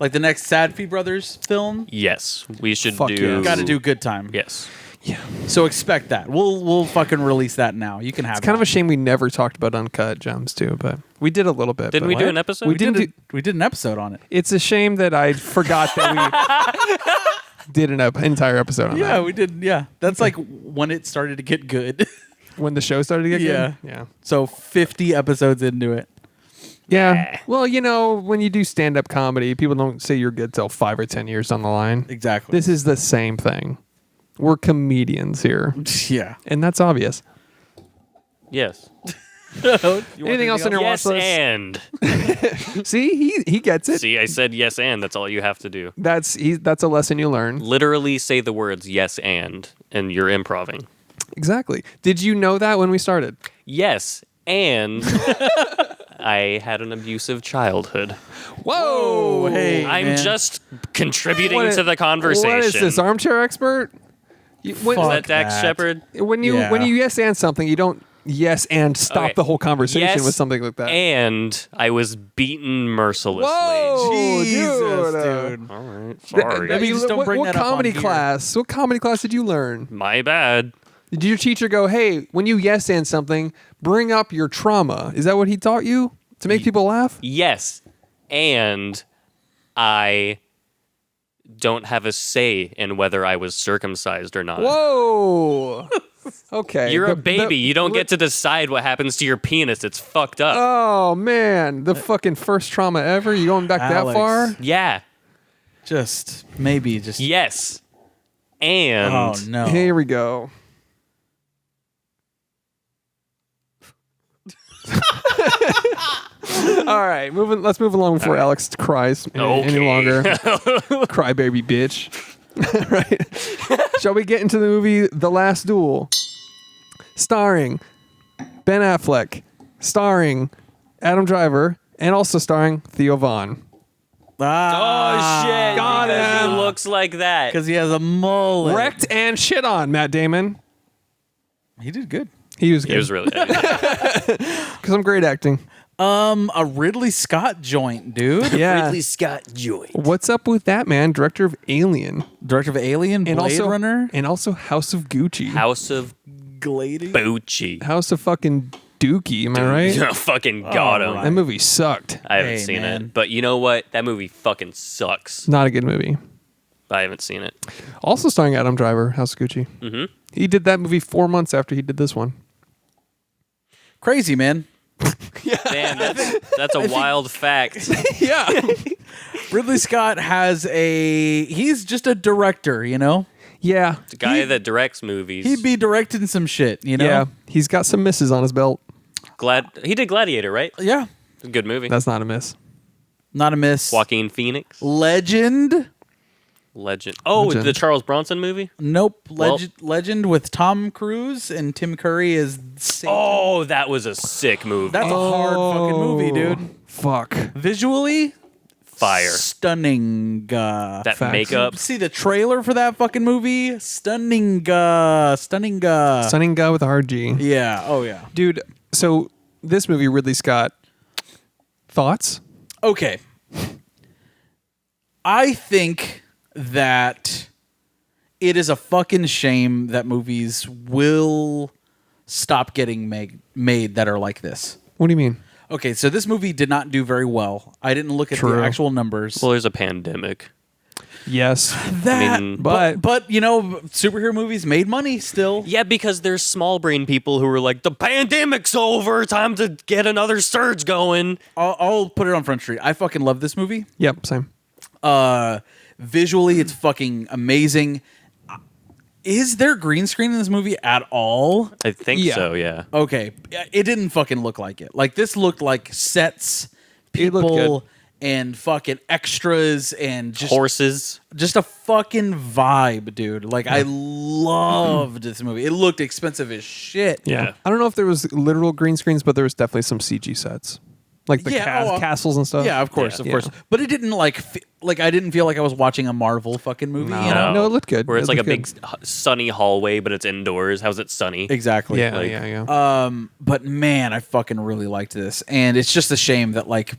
Like the next Sadfie Brothers film, Yes, we should Fuck do. yes. got to do Good Time. Yes. Yeah. So expect that. We'll fucking release that now. You can have. It's kind of a shame we never talked about Uncut Gems too, but we did a little bit. Didn't but we do what? an episode? We didn't do. We did an episode on it. It's a shame that I forgot that we did an entire episode on Yeah, that. we did. Yeah, that's like when it started to get good. When the show started to get Yeah. good. Yeah. So 50 episodes into it. Yeah. Well, you know, when you do stand-up comedy, people don't say you're good till 5 or 10 years down the line. Exactly. This is the same thing. We're comedians here, Yeah. and that's obvious. Yes. Anything else on your Yes, watch list? and. See, he gets it. See, I said yes, and. That's all you have to do. That's a lesson you learn. Literally say the words yes, and you're improving. Exactly. Did you know that when we started? Yes, and I had an abusive childhood. Whoa! hey. I'm man. just contributing What to the conversation. What is this, armchair expert? When, Is Fuck that Dax that. Shepard? when you Yeah. yes and something, you don't yes and stop Okay. the whole conversation Yes, with something like that. And I was beaten mercilessly. Whoa, Jesus, dude. All right, sorry. Maybe you just don't what, bring what that up on comedy here. class? What comedy class did you learn? My bad. Did your teacher go, "Hey, when you yes and something, bring up your trauma"? Is that what he taught you to make people laugh? Yes, and I don't have a say in whether I was circumcised or not. Whoa. Okay. You're a The- baby. the- You don't get to decide what happens to your penis. It's fucked up. Oh man, the fucking first trauma ever. You going back that Alex. far? Yeah. Just maybe just. Yes. And Oh no. Here we go. All right, let's move along before Alex cries any longer. Crybaby bitch. Right? Shall we get into the movie The Last Duel? Starring Ben Affleck, starring Adam Driver, and also starring Theo Vaughn. Ah, Oh shit! Got because him. He looks like that. because he has a mullet. Wrecked and shit on Matt Damon. He did good. He was good. He was really. Because I'm great acting. A Ridley Scott joint, dude. Yeah. Scott joint. What's up with that, man? Director of Alien. Director of Alien, And Blade also, Runner, And also House of Gucci. House of Glady. Bucci. House of fucking Dookie, am I right? Fucking got him. right. That movie sucked. I haven't Hey, seen man. it, but you know what? That movie fucking sucks. Not a good movie. I haven't seen it. Also starring Adam Driver, House of Gucci. Mm-hmm. He did that movie 4 months after he did this one. Crazy, man. Damn, that's a wild fact. Yeah. Ridley Scott he's just a director, you know? Yeah. The guy that directs movies. He'd be directing some shit, you know? Yeah. He's got some misses on his belt. He did Gladiator, right? Yeah. It's a good movie. That's not a miss. Not a miss. Joaquin Phoenix, Legend. legend. Oh, Legend. the Charles Bronson movie. Nope. Well- Legend with Tom Cruise and Tim Curry as Satan. Oh, that was a sick movie. That's a hard fucking movie, dude. Fuck. Visually, fire. stunning. That Facts. makeup. See the trailer for that fucking movie? Stunning. Stunning guy with a hard G. Yeah. Oh yeah. Dude, so this movie, Ridley Scott, thoughts? Okay. I think that it is a fucking shame that movies will stop getting made that are like this. What do you mean? Okay, so this movie did not do very well. I didn't look at True. the actual numbers. Well, there's a pandemic. Yes. That, mean- but you know, superhero movies made money still. Yeah, because there's small brain people who are like, the pandemic's over, time to get another surge going. I'll put it on Front Street. I fucking love this movie. Yep. Same. Visually, it's fucking amazing. Is there green screen in this movie at all? I think Yeah. so, yeah. Okay, it didn't fucking look like it. Like this looked like sets, It looked people, and fucking extras, and just Horses. just a fucking vibe, dude. Like I loved this movie. It looked expensive as shit. Yeah. I don't know if there was literal green screens, but there was definitely some CG sets, like the castles and stuff. Yeah, of course, Yeah. of course. But it didn't like I didn't feel like I was watching a Marvel fucking movie. No. You know? No, it looked good. Where it's It like a looked big sunny hallway, but it's indoors. How's it sunny? Exactly. Yeah, Like, yeah. But man, I fucking really liked this, and it's just a shame that like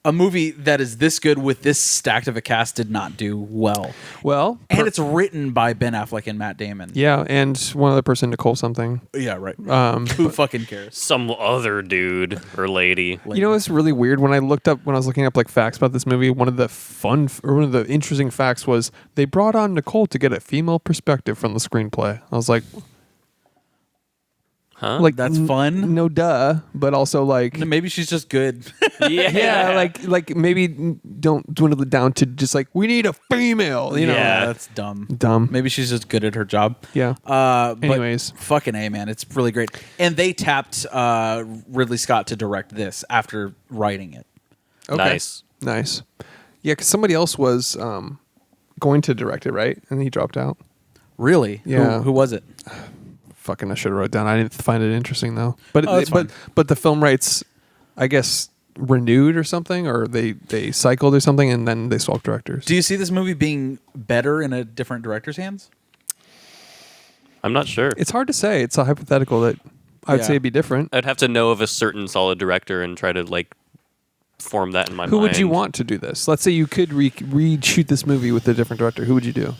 a movie that is this good with this stacked of a cast did not do well. Well, And it's written by Ben Affleck and Matt Damon. yeah, and one other person, Nicole something. Yeah, right. Who fucking cares? Some other dude or lady. You know, it's really weird. When I was looking up like facts about this movie, one of the interesting facts was they brought on Nicole to get a female perspective from the screenplay. I was like, Huh? like That's fun. No, duh, but also like, Maybe she's just good. yeah, like maybe don't dwindle it down to just like we need a female. You know, Yeah. That's dumb. dumb. Maybe she's just good at her job. Yeah. But Anyways. fucking A, man. It's really great. And they tapped Ridley Scott to direct this after writing it. Okay. Nice. Yeah, because somebody else was going to direct it, right? And he dropped out. Really? Yeah. Who was it? Fucking, I should have wrote it down. I didn't find it interesting though. But Oh, that's fine. but the film rights, I guess, renewed or something, or they cycled or something, and then they swapped directors. Do you see this movie being better in a different director's hands? I'm not sure. It's hard to say. It's a hypothetical that I'd Yeah. say it'd be different. I'd have to know of a certain solid director and try to like form that in my mind. Who would you want to do this? Let's say you could reshoot this movie with a different director. Who would you do?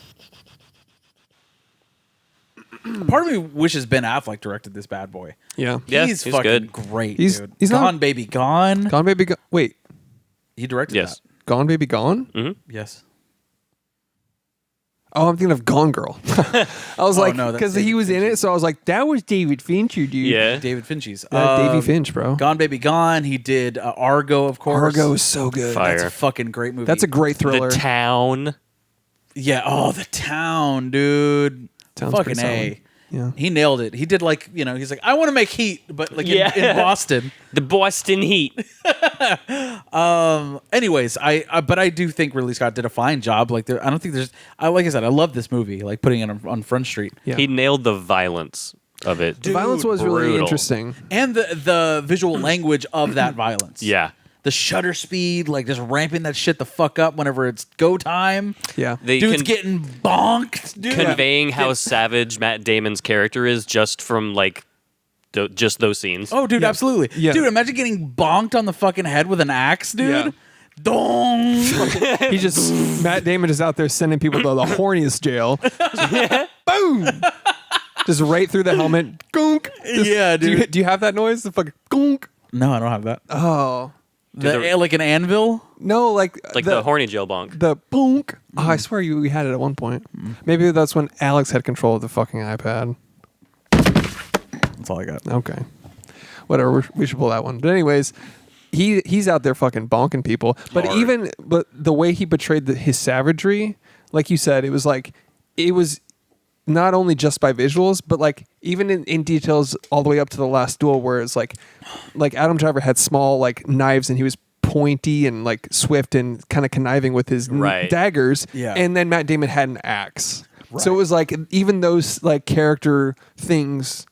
Part of me wishes Ben Affleck directed this bad boy. Yeah. Yeah, he's he's fucking good. great, He's- dude. he's not- Gone Baby Gone. Gone Baby Gone. Wait, He directed Yes. Gone Baby Gone? that. Yes. Oh, I'm thinking of Gone Girl. I was Oh, like, no, that's because he David was in Fincher. it, so I was like, that was David Fincher, dude. Yeah. David Finch's. Davey Finch, bro. Gone Baby Gone. He did Argo, of course. Argo is so good. Fire. That's a fucking great movie. That's a great thriller. The Town. Yeah. Oh, The Town, dude. Sounds fucking pretty A. solid. Yeah. He nailed it. He did like, he's like, I want to make Heat, but like in Boston. The Boston Heat. Anyways, but I do think Ridley Scott did a fine job. Like, I don't think there's, like I said, I love this movie. Like putting it on Front Street. Yeah. He nailed the violence of it. The violence was really brutal. interesting. And the visual language of that violence. Yeah. The shutter speed, like just ramping that shit the fuck up whenever it's go time. Yeah. They Dude's can getting bonked, dude. conveying how savage Matt Damon's character is just from like just those scenes. Oh, dude, absolutely. Yeah. Dude, imagine getting bonked on the fucking head with an axe, dude. Yeah. Dong. He just Matt Damon is out there sending people to the horniest jail. Boom. Just right through the helmet. Gunk. Just- Yeah, dude. Do you have that noise? The fucking gunk. No, I don't have that. Oh. Like an anvil? No, like the horny jail bonk. the bonk. Oh, I swear we had it at one point. Maybe that's when Alex had control of the fucking iPad. That's all I got. Okay. Whatever. We should pull that one. But anyways, he's out there fucking bonking people. But Hard. but the way he portrayed his savagery, like you said, it was not only just by visuals, but like even in details all the way up to the Last Duel, where it's like Adam Driver had small like knives and he was pointy and like swift and kind of conniving with his Right. daggers. Yeah. And then Matt Damon had an axe. So it was like even those like character things.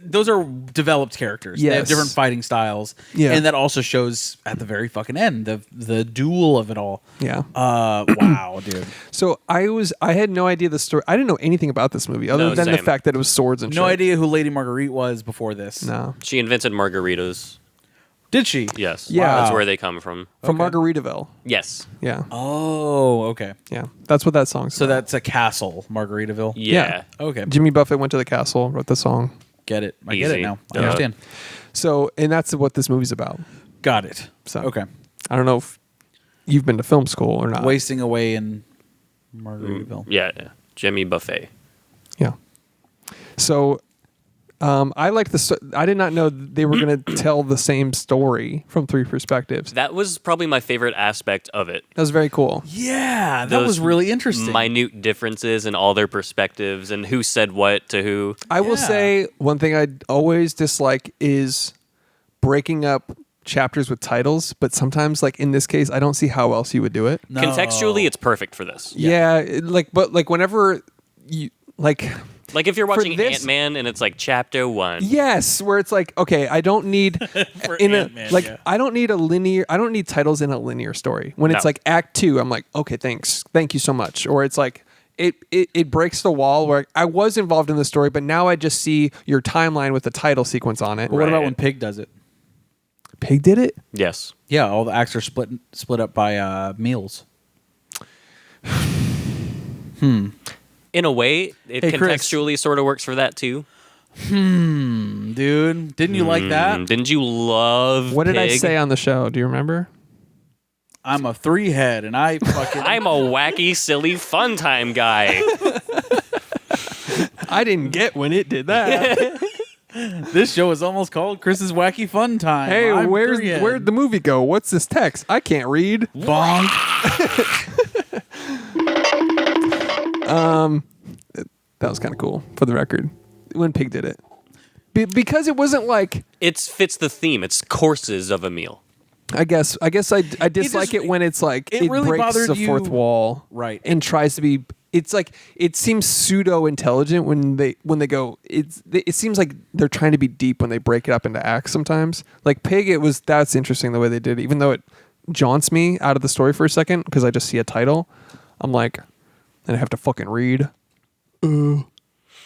Those are developed characters. They have Yes. different fighting styles. Yeah. And that also shows at the very fucking end, the duel of it all. Yeah. Wow, dude. So I had no idea the story. I didn't know anything about this movie other No, than the same. fact that it was swords and No shit. idea who Lady Marguerite was before this. No. She invented margaritas. Did she? Yes. Yeah. That's where they come from. From Okay. Margaritaville. Yes. Yeah. Oh, okay. Yeah. That's what that song's So about. that's a castle, Margaritaville. Yeah. Okay. Jimmy Buffett went to the castle, wrote the song. Get it. I get it Easy. now. I Yeah. understand. So, and that's what this movie's about. Got it. So, Okay. I don't know if you've been to film school or not. Wasting away in Margaritaville. Yeah, Jimmy Buffet. Yeah. So I like I did not know they were going to tell the same story from three perspectives. That was probably my favorite aspect of it. That was very cool. Yeah, that Those was really interesting. Minute differences in all their perspectives and who said what to who. I will say one thing I always dislike is breaking up chapters with titles, but sometimes, like in this case, I don't see how else you would do it. No. Contextually, it's perfect for this. Yeah, but whenever you like. Like if you're watching this- Ant-Man and it's like chapter 1. Yes, where it's like, okay, I don't need Ant-Man, yeah. I don't need titles in a linear story. When it's No. like Act 2, I'm like, okay, thank you so much. Or it's like it breaks the wall where I was involved in the story, but now I just see your timeline with the title sequence on it. But what about Right. when Pig does it? Pig did it? Yes. Yeah, all the acts are split up by meals. In a way, it Hey, Chris. contextually sort of works for that too. Dude, didn't you like that? Didn't you love What did I Pig? say on the show? Do you remember? I'm a 3-head, and I fucking. I'm a wacky, silly, fun time guy. I didn't get when it did that. This show is almost called Chris's Wacky Fun Time. Hey, I'm where'd the movie go? What's this text? I can't read. bonk? That was kind of cool, for the record, when Pig did it. Because it wasn't like, It fits the theme. It's courses of a meal. I guess I dislike it when it's like it really breaks bothered the fourth you- wall, Right. and tries to be. It's like it seems pseudo intelligent when they go. It seems like they're trying to be deep when they break it up into acts. Sometimes, like Pig, that's interesting the way they did it. Even though it jaunts me out of the story for a second because I just see a title, I'm like, and I have to fucking read.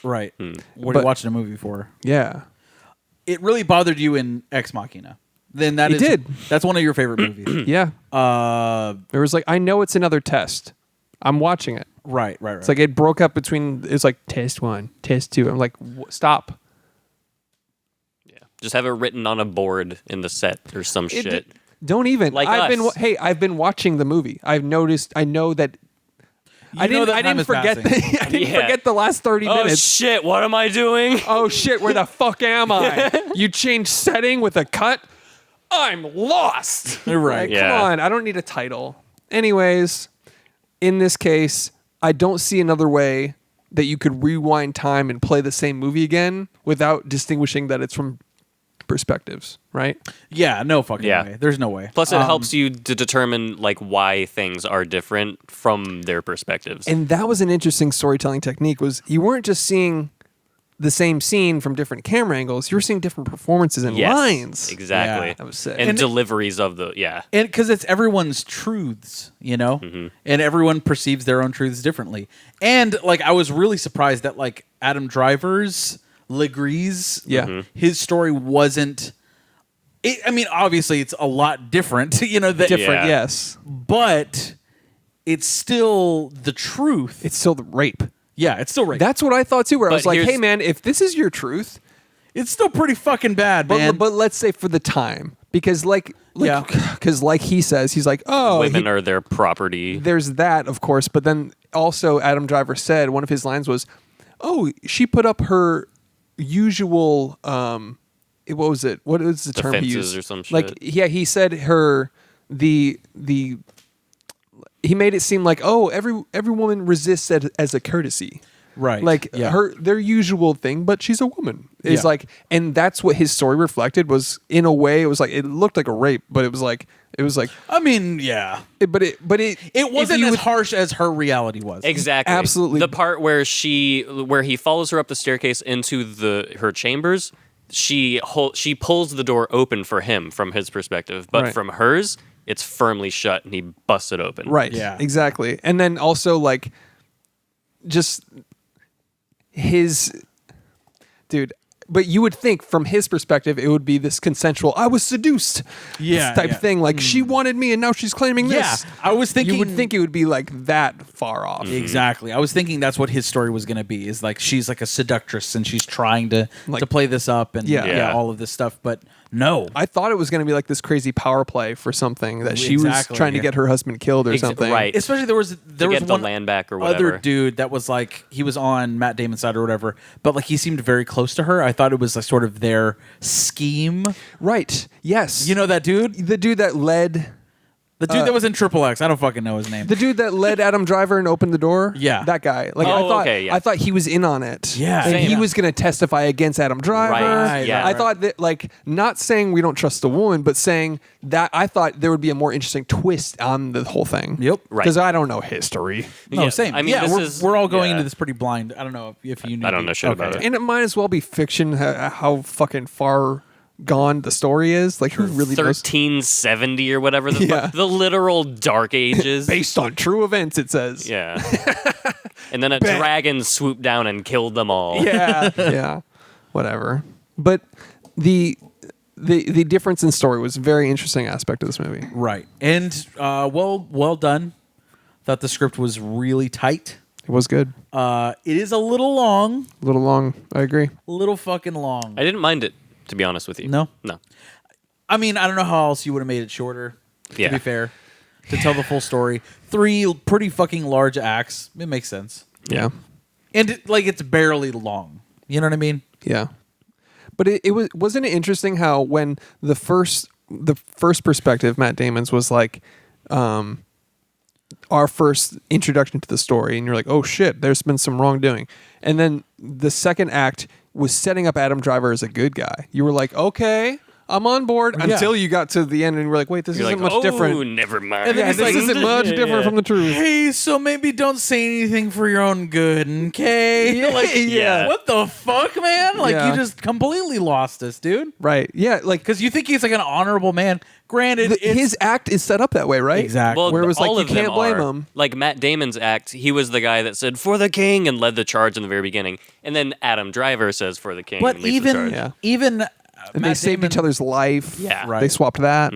Right. What are But- you watching a movie for? Yeah, It really bothered you in Ex Machina. Then that It is did. That's one of your favorite movies. yeah. Uh, There was like, I know it's another test. I'm watching it. right. It's like it broke up between. It's like test 1, test 2. I'm like, stop. Yeah. Just have it written on a board in the set or some shit. Don't even. Like I've us. I've been watching the movie. I've noticed. I know that. I know that didn't. I time didn't is forget. passing. I didn't Yeah. forget the last 30 Oh minutes. shit! What am I doing? Oh shit! Where the fuck am I? You changed setting with a cut. I'm lost. Right. Like, Yeah. Come on. I don't need a title. Anyways, in this case, I don't see another way that you could rewind time and play the same movie again without distinguishing that it's from perspectives, right? Yeah, no fucking Yeah. way. There's no way. Plus, it helps you to determine like why things are different from their perspectives. And that was an interesting storytelling technique. Was you weren't just seeing the same scene from different camera angles. You were seeing different performances and Yes, lines. exactly. Yeah. That was sick. And deliveries of the And because it's everyone's truths, you know, and everyone perceives their own truths differently. And like, I was really surprised that like Adam Driver's Legree's, Yeah. his story wasn't. I mean, obviously, it's a lot different, you know. That, Different, Yeah. yes. but it's still the truth. It's still the rape. Yeah, it's still right. That's what I thought too. Where I But was like, here's- "Hey, man, if this is your truth, It's still pretty fucking bad, man. but let's say for the time, because Yeah. because like he says, he's like, oh, women are their property. there's that, of course, but then also Adam Driver said one of his lines was, "Oh, she put up her usual what was it? What is the term he Defenses used? or some Like, shit. yeah, he said her the he made it seem like, oh, every woman resists as a courtesy." right. Like yeah. their usual thing, but she's a woman. Is Yeah. like, and that's what his story reflected. Was in a way, it was like it looked like a rape, but it was like I mean, yeah. it It if wasn't you as would- harsh as her reality was. Exactly. Absolutely. The part where he follows her up the staircase into her chambers, she pulls the door open for him from his perspective, but Right. from hers, it's firmly shut and he busts it open. Right. Yeah. Exactly. And then also like just his dude, but you would think from his perspective it would be this consensual, I was seduced, type thing. Like she wanted me and now she's claiming this. Yeah, I was thinking you would think it would be like that far off. Exactly. I was thinking that's what his story was going to be. Is like she's like a seductress and she's trying to play this up and all of this stuff. But no, I thought it was going to be like this crazy power play for something that she was trying to get her husband killed or something. Right. Especially there was get the one land back or whatever. other dude that was like he was on Matt Damon's side or whatever, but like he seemed very close to her. I thought it was like sort of their scheme. Right. Yes. You know that dude? The dude that led. The dude that was in Triple X. I don't fucking know his name. The dude that led Adam Driver and opened the door? Yeah. That guy. Like I thought he was in on it. Yeah. And he Same. was going to testify against Adam Driver. Right. Yeah. I thought that like not saying we don't trust the woman, but saying that I thought there would be a more interesting twist on the whole thing. Yep. Right. Because I don't know history. No, Yeah, same. I mean, we're all going yeah. into this pretty blind. I don't know if you knew. I don't know shit about it. And it might as well be fiction how fucking far gone the story is. Like who really knows? 1370 or whatever Yeah. the literal Dark Ages. Based on true events, it says. Yeah. And then a dragon swooped down and killed them all. Yeah. Yeah. Whatever. But the difference in story was a very interesting aspect of this movie. Right. And well done. Thought the script was really tight. It was good. It is a little long. A little long. I agree. A little fucking long. I didn't mind it, to be honest with you. No? No. I mean, I don't know how else you would have made it shorter, Yeah. to be fair, to tell the full story. 3 pretty fucking large acts. It makes sense. Yeah. And it's barely long. You know what I mean? Yeah. But wasn't it interesting how when the first perspective, Matt Damon's, was like our first introduction to the story, and you're like, oh shit, there's been some wrongdoing. And then the second act was setting up Adam Driver as a good guy. You were like, okay, I'm on board, until you got to the end and you were like, wait, this You're isn't like, much different. Never mind. And then Yeah, this isn't much different from the truth. Hey, so maybe don't say anything for your own good, okay? Yeah. What the fuck, man? Like, Yeah. you just completely lost us, dude. Right. Yeah, like Because you think he's like an honorable man. Granted, his act is set up that way, right? Exactly. Well, Where it was like, all you of them can't blame are. him. Like Matt Damon's act, he was the guy that said "for the king" and led the charge in the very beginning, and then Adam Driver says "for the king" But and leads the charge. even And they saved each other's life. Yeah. Right. They swapped that.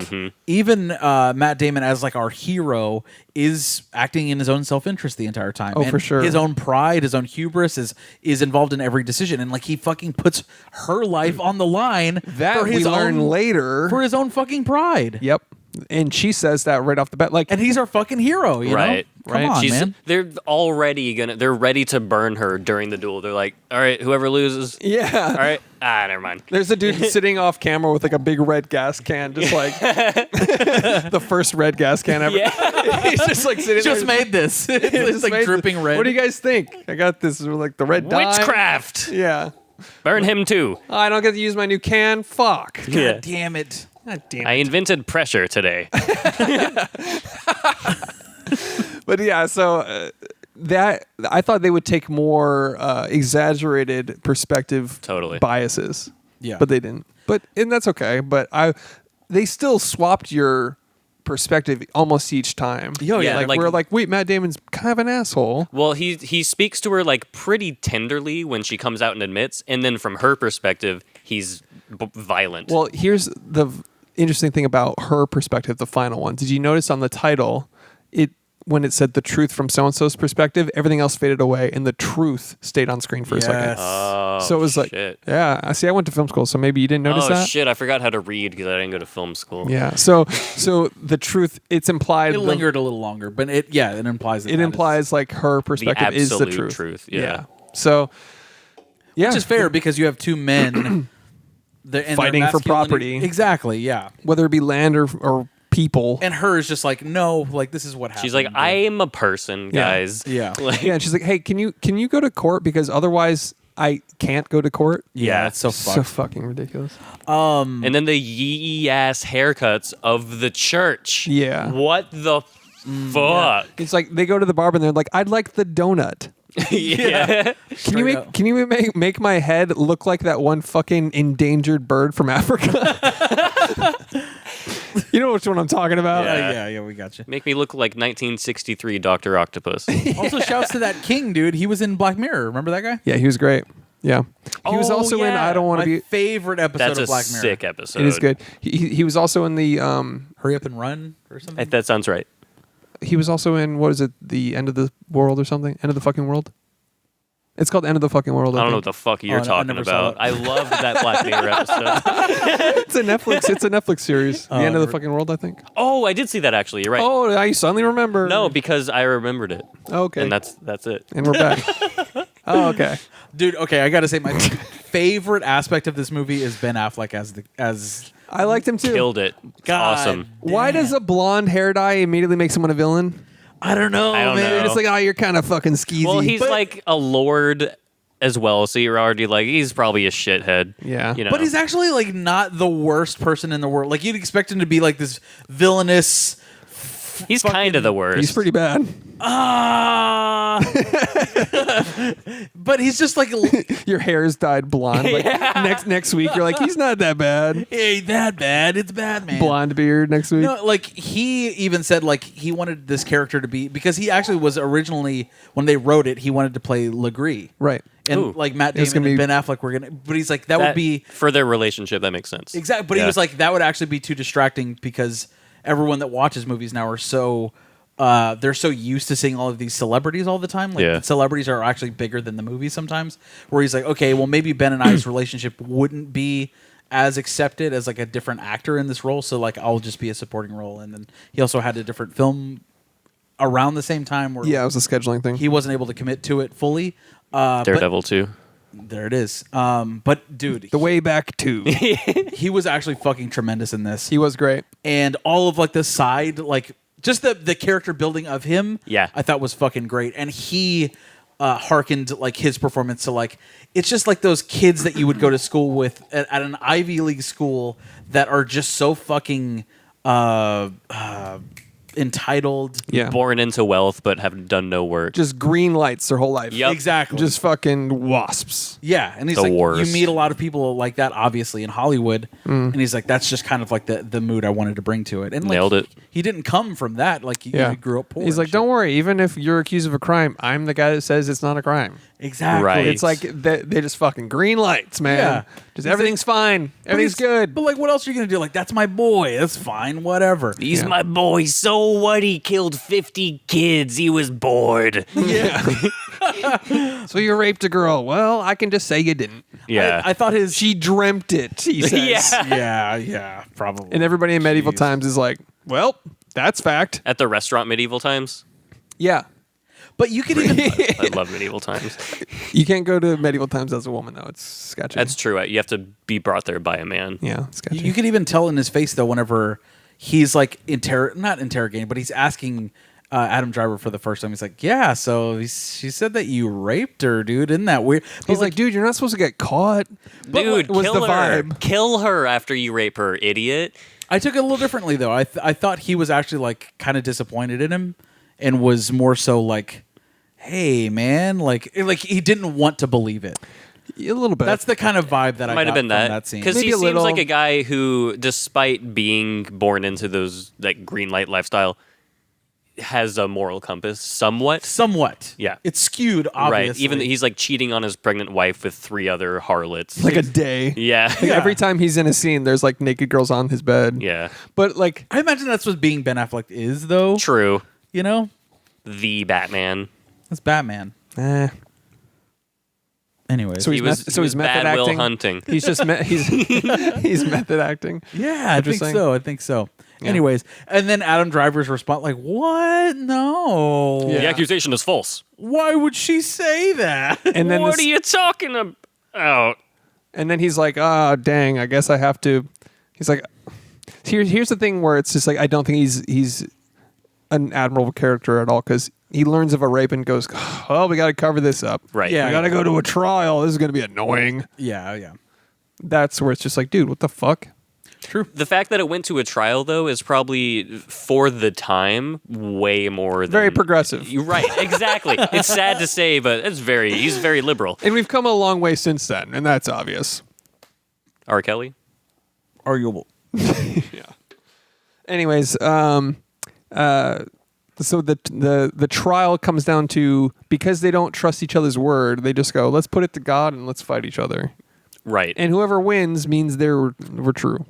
Even Matt Damon as like our hero is acting in his own self-interest the entire time. Oh, And for sure. His own pride, his own hubris is involved in every decision, and like he fucking puts her life on the line That for his we learn own later. for his own fucking pride. Yep. And she says that right off the bat. Like, And he's our fucking hero, you Right. know? Come on, man. They're already they're ready to burn her during the duel. They're like, all right, whoever loses, yeah. all right, never mind. There's a dude sitting off camera with like a big red gas can, just like the first red gas can ever. Yeah. He's just like sitting Just there. made this. It's like made dripping this. red. What do you guys think? I got this like the red dye. Witchcraft. Yeah. Burn him too. Oh, I don't get to use my new can. Fuck. Yeah. Damn it. God damn I it. invented pressure today. But yeah, so that I thought they would take more exaggerated perspective Totally. biases. Yeah. But they didn't. And that's okay. But they still swapped your perspective almost each time. Yo, yeah, Like, like- we're like, wait, Matt Damon's kind of an asshole. Well, he speaks to her like pretty tenderly when she comes out and admits, and then from her perspective, he's violent. Well, here's the interesting thing about her perspective, the final one. Did you notice on the title, when it said the truth from so-and-so's perspective, everything else faded away and the truth stayed on screen for a second. Yes. oh, So it was like, shit. yeah, I see. I went to film school, so maybe you didn't notice Oh that. shit! I forgot how to read because I didn't go to film school. Yeah. So the truth, it's implied. It lingered a little longer, but it implies that It that implies like her perspective is the absolute truth. truth, yeah. So, yeah, Which is fair because you have two men and their Fighting for masculinity- property. Exactly, yeah. whether it be land or people. And her is just like, no, like this is what happened. She's like, I am a person, Yeah. guys. Yeah. Like, Yeah, and she's like, hey, can you go to court because otherwise I can't go to court. Yeah, it's so So fucked. fucking ridiculous. and then the yee ass haircuts of the church. Yeah. What the fuck? It's like they go to the barber and they're like, I'd like the donut. Yeah. Can you make my head look like that one fucking endangered bird from Africa? You know which one I'm talking about? Yeah. Yeah, we got you. Make me look like 1963 Dr. Octopus. Also, shouts to that King dude. He was in Black Mirror. Remember that guy? Yeah, he was great. Yeah. He was Oh, also in yeah. I Don't Want My to Be. favorite episode That's of a Black Mirror. sick episode. It is good. He was also in the Hurry Up and Run or something. That sounds right. he was also in what is it? The End of the World or something? End of the Fucking World? It's called End of the Fucking World. I don't know what think. the fuck you're I talking never saw about. that. I loved that Black Mirror episode. It's a Netflix. It's a Netflix series. The End of the Fucking World, I think. Oh, I did see that actually. You're right. Oh, now you suddenly remember. No, because I remembered it. Okay. And that's it. And we're back. Oh, okay. Dude, okay, I gotta say my favorite aspect of this movie is Ben Affleck as I liked him too. Killed it. God. Awesome. Why does a blonde hair dye immediately make someone a villain? I don't know, I don't man. know. You're just like, oh, you're kind of fucking skeezy. Well, he's But- like a lord as well, so you're already like, he's probably a shithead. Yeah. You know? But he's actually like not the worst person in the world. Like you'd expect him to be like this villainous. He's kind of the worst. He's pretty bad. But he's just like, Your hair's dyed blonde. Like next week, you're like, he's not that bad. hey, that bad. It's bad, man. Blonde beard next week. No, like he even said like he wanted this character to be because he actually was originally when they wrote it he wanted to play Legree. Right. And Ooh. like Matt It's Damon gonna and be- Ben Affleck were gonna, but he's like that would be for their relationship. That makes sense. exactly. But he Yeah. was like that would actually be too distracting because everyone that watches movies now are so they're so used to seeing all of these celebrities all the time. Like Yeah. the celebrities are actually bigger than the movies sometimes. Where he's like, okay, well maybe Ben and I's relationship wouldn't be as accepted as like a different actor in this role. So like I'll just be a supporting role. And then he also had a different film around the same time where Yeah, it was a scheduling thing. he wasn't able to commit to it fully. But Daredevil too. there it is. But dude, The Way Back 2. he was actually fucking tremendous in this. He was great. And all of like the side, like just the character building of him, Yeah. I thought was fucking great. And he hearkened like his performance to like it's just like those kids that you would go to school with at an Ivy League school that are just so fucking entitled. Yeah. Born into wealth, but have done no work. Just green lights their whole life. Yep. Exactly. Just fucking wasps. Yeah, and he's The like, worst. you meet a lot of people like that, obviously in Hollywood, and he's like, that's just kind of like the mood I wanted to bring to it. And like, Nailed it. He didn't come from that. Like, he grew up poor. He's and like, shit. don't worry. Even if you're accused of a crime, I'm the guy that says it's not a crime. Exactly. Right. It's like they just fucking green lights, man. Yeah. Just He's everything's fine. But Everything's he's- good. But like, what else are you gonna do? Like, that's my boy. That's fine. Whatever. He's Yeah. my boy. So what? He killed 50 kids. He was bored. So you raped a girl. Well, I can just say you didn't. Yeah. I thought his. She dreamt it, he says. Yeah. yeah, probably. And everybody in medieval Jeez. times is like, well, that's fact. At the restaurant medieval times. Yeah. But you could even. I love medieval times. You can't go to medieval times as a woman, though. It's sketchy. That's true. You have to be brought there by a man. yeah, sketchy. You could even tell in his face though whenever he's like not interrogating, but he's asking Adam Driver for the first time. He's like, "Yeah, so she said that you raped her, dude. Isn't that weird?" But He's like, dude, you're not supposed to get caught. Dude, was kill the her. vibe. Kill her after you rape her, idiot. I took it a little differently though. I thought he was actually like kind of disappointed in him, and was more so like, "Hey, man," like he didn't want to believe it. A little bit. That's the kind of vibe that I Might got have been from that scene. because Maybe he a seems little. like a guy who, despite being born into those like green light lifestyle, has a moral compass somewhat. Somewhat, Yeah. it's skewed. Obviously, Right. Even he's like cheating on his pregnant wife with 3 other harlots. like a day. yeah. Like, every time he's in a scene, there's like naked girls on his bed. Yeah. But like, I imagine that's what being Ben Affleck is, though. True. You know, The Batman. it's Batman. eh. Anyways, So He he's was, meth- he so was he's method bad will acting. hunting. He's just he's method acting. yeah, I think Interesting. so. I think so. Yeah. Anyways, and then Adam Driver's response, like, "What? No. Yeah. The accusation is false. Why would she say that?" And then What this- are you talking about? And then he's like, "Ah, dang, I guess I have to." He's like, "Here's the thing where it's just like I don't think he's an admirable character at all because he learns of a rape and goes, well, we got to cover this up. Right. Yeah. We got to go to a trial. This is going to be annoying." yeah. That's where it's just like, dude, what the fuck? True. The fact that it went to a trial, though, is probably, for the time, way more than... Very progressive. You're right, exactly. It's sad to say, but he's very liberal. And we've come a long way since then, and that's obvious. R. Kelly? Arguable. Anyways, So the trial comes down to, because they don't trust each other's word, they just go, let's put it to God and let's fight each other. Right. And whoever wins means we're true.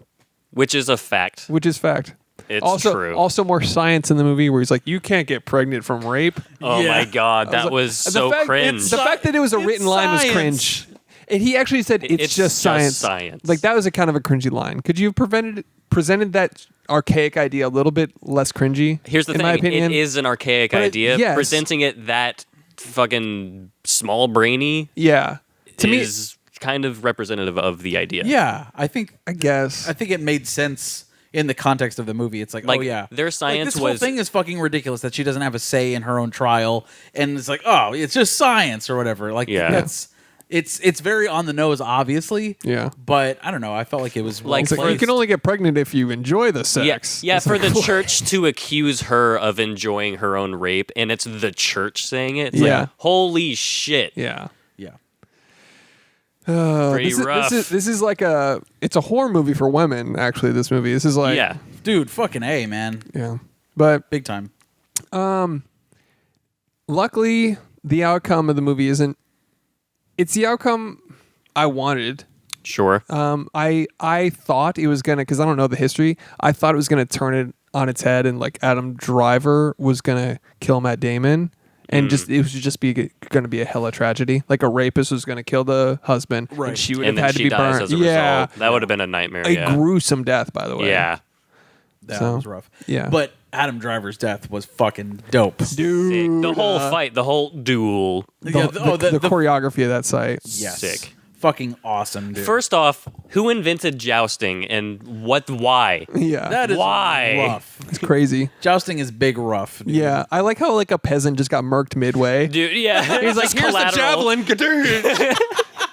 Which is a fact. Which is fact. It's also, true. Also more science in the movie where he's like, you can't get pregnant from rape. Oh my God, that was so cringe. The fact that it was a written line was cringe. And he actually said it's just science. Like, that was a kind of a cringy line. Could you have presented that archaic idea a little bit less cringy? Here's the in thing. my opinion? It is an archaic idea. yes. Presenting it that fucking small brainy Yeah. To me, is kind of representative of the idea. Yeah, I think it made sense in the context of the movie. It's like, Like, oh yeah, their science this whole was- thing is fucking ridiculous that she doesn't have a say in her own trial, and it's like, oh, it's just science or whatever. Like, Yeah. it's very on the nose, obviously. Yeah. But I don't know. I felt like it was Like, it's like, you can only get pregnant if you enjoy the sex. Yeah, It's for like, the church to accuse her of enjoying her own rape, and it's the church saying it. It's Yeah. like, holy shit. Yeah. yeah. Pretty rough. This is like it's a horror movie for women, actually, this movie. This is like, Yeah. Dude, fucking A, man. Yeah. But Big time. luckily, the outcome of the movie it's the outcome I wanted. Sure. I thought it was gonna, because I don't know the history, I thought it was gonna turn it on its head and like Adam Driver was gonna kill Matt Damon. And it was just going to be a hella tragedy. Like a rapist was going to kill the husband, and she would and have then had to she be dies burned. as a Yeah, result. That would have been a nightmare. a gruesome death, by the way. Yeah. That So, was rough. yeah. But Adam Driver's death was fucking dope. dude. Sick. The whole fight, the whole duel. The, Yeah, the choreography of that site. Yes. Sick. Fucking awesome, dude. First off, who invented jousting and why? Yeah, that is Why? rough. it's crazy. Jousting is big rough. Dude. Yeah, I like how like a peasant just got murked midway. Dude, yeah. He's like, Just "Here's collateral. the javelin."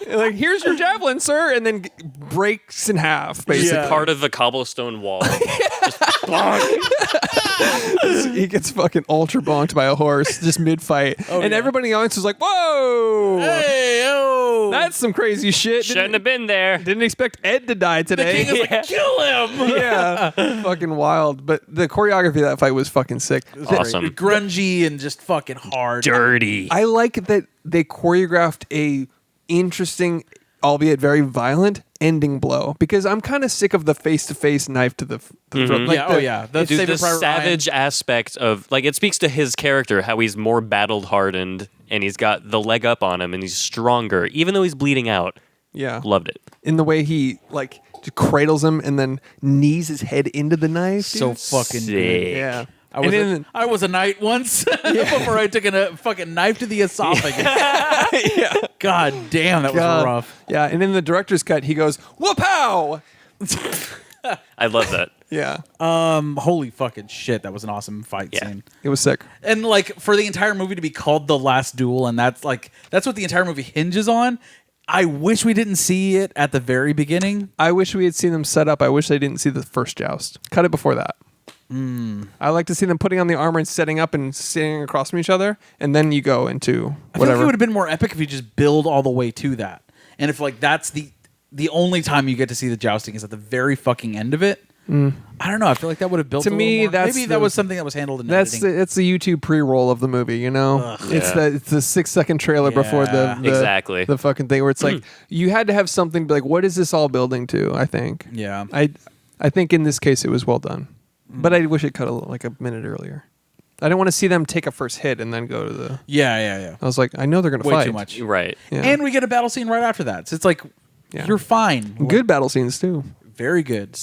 Like, here's your javelin, sir, and then breaks in half. Basically, Yeah. Part of the cobblestone wall. he gets fucking ultra bonked by a horse just mid fight, and yeah. everybody else is like, "Whoa, Hey, oh. that's some crazy shit." Shouldn't have been there. Didn't expect Ed to die today. King is like, kill him. Yeah, fucking wild. But the choreography of that fight was fucking sick. Awesome. Grungy and just fucking hard. Dirty. I like that they choreographed a interesting, albeit very violent, ending blow, because I'm kind of sick of the face-to-face knife to the throat. Like Yeah, The Dude, Saving the Private savage aspect of, like, it speaks to his character, how he's more battled hardened and he's got the leg up on him and he's stronger, even though he's bleeding out. Yeah, Loved it. in the way he like just cradles him and then knees his head into the knife. So dude. fucking good. Sick. Yeah. I was a knight once before I took a fucking knife to the esophagus. Yeah. God damn, that was God. rough. Yeah, and in the director's cut, he goes, "Whoop-pow!" I love that. Yeah, Holy fucking shit, that was an awesome fight Yeah. scene. it was sick. And like for the entire movie to be called The Last Duel, and that's what the entire movie hinges on. I wish we didn't see it at the very beginning. I wish we had seen them set up. I wish they didn't see the first joust. Cut it before that. I like to see them putting on the armor and setting up and sitting across from each other, and then you go into I feel like whatever. it would have been more epic if you just build all the way to that. And if like that's the only time you get to see the jousting is at the very fucking end of it. I don't know. I feel like that would have built To a little me, more. that's maybe the- that was something that was handled in That's editing. it's the YouTube pre-roll of the movie, you know. It's Yeah. the 6-second trailer before the Exactly. the fucking thing where it's like you had to have something like, what is this all building to? I think. Yeah. I think in this case it was well done, but I wish it cut like a minute earlier. I didn't want to see them take a first hit and then go to the. Yeah. I was like, I know they're gonna Way fight. too much. Right. Yeah. And we get a battle scene right after that. So it's like Yeah. you're fine. Good battle scenes too. Very good.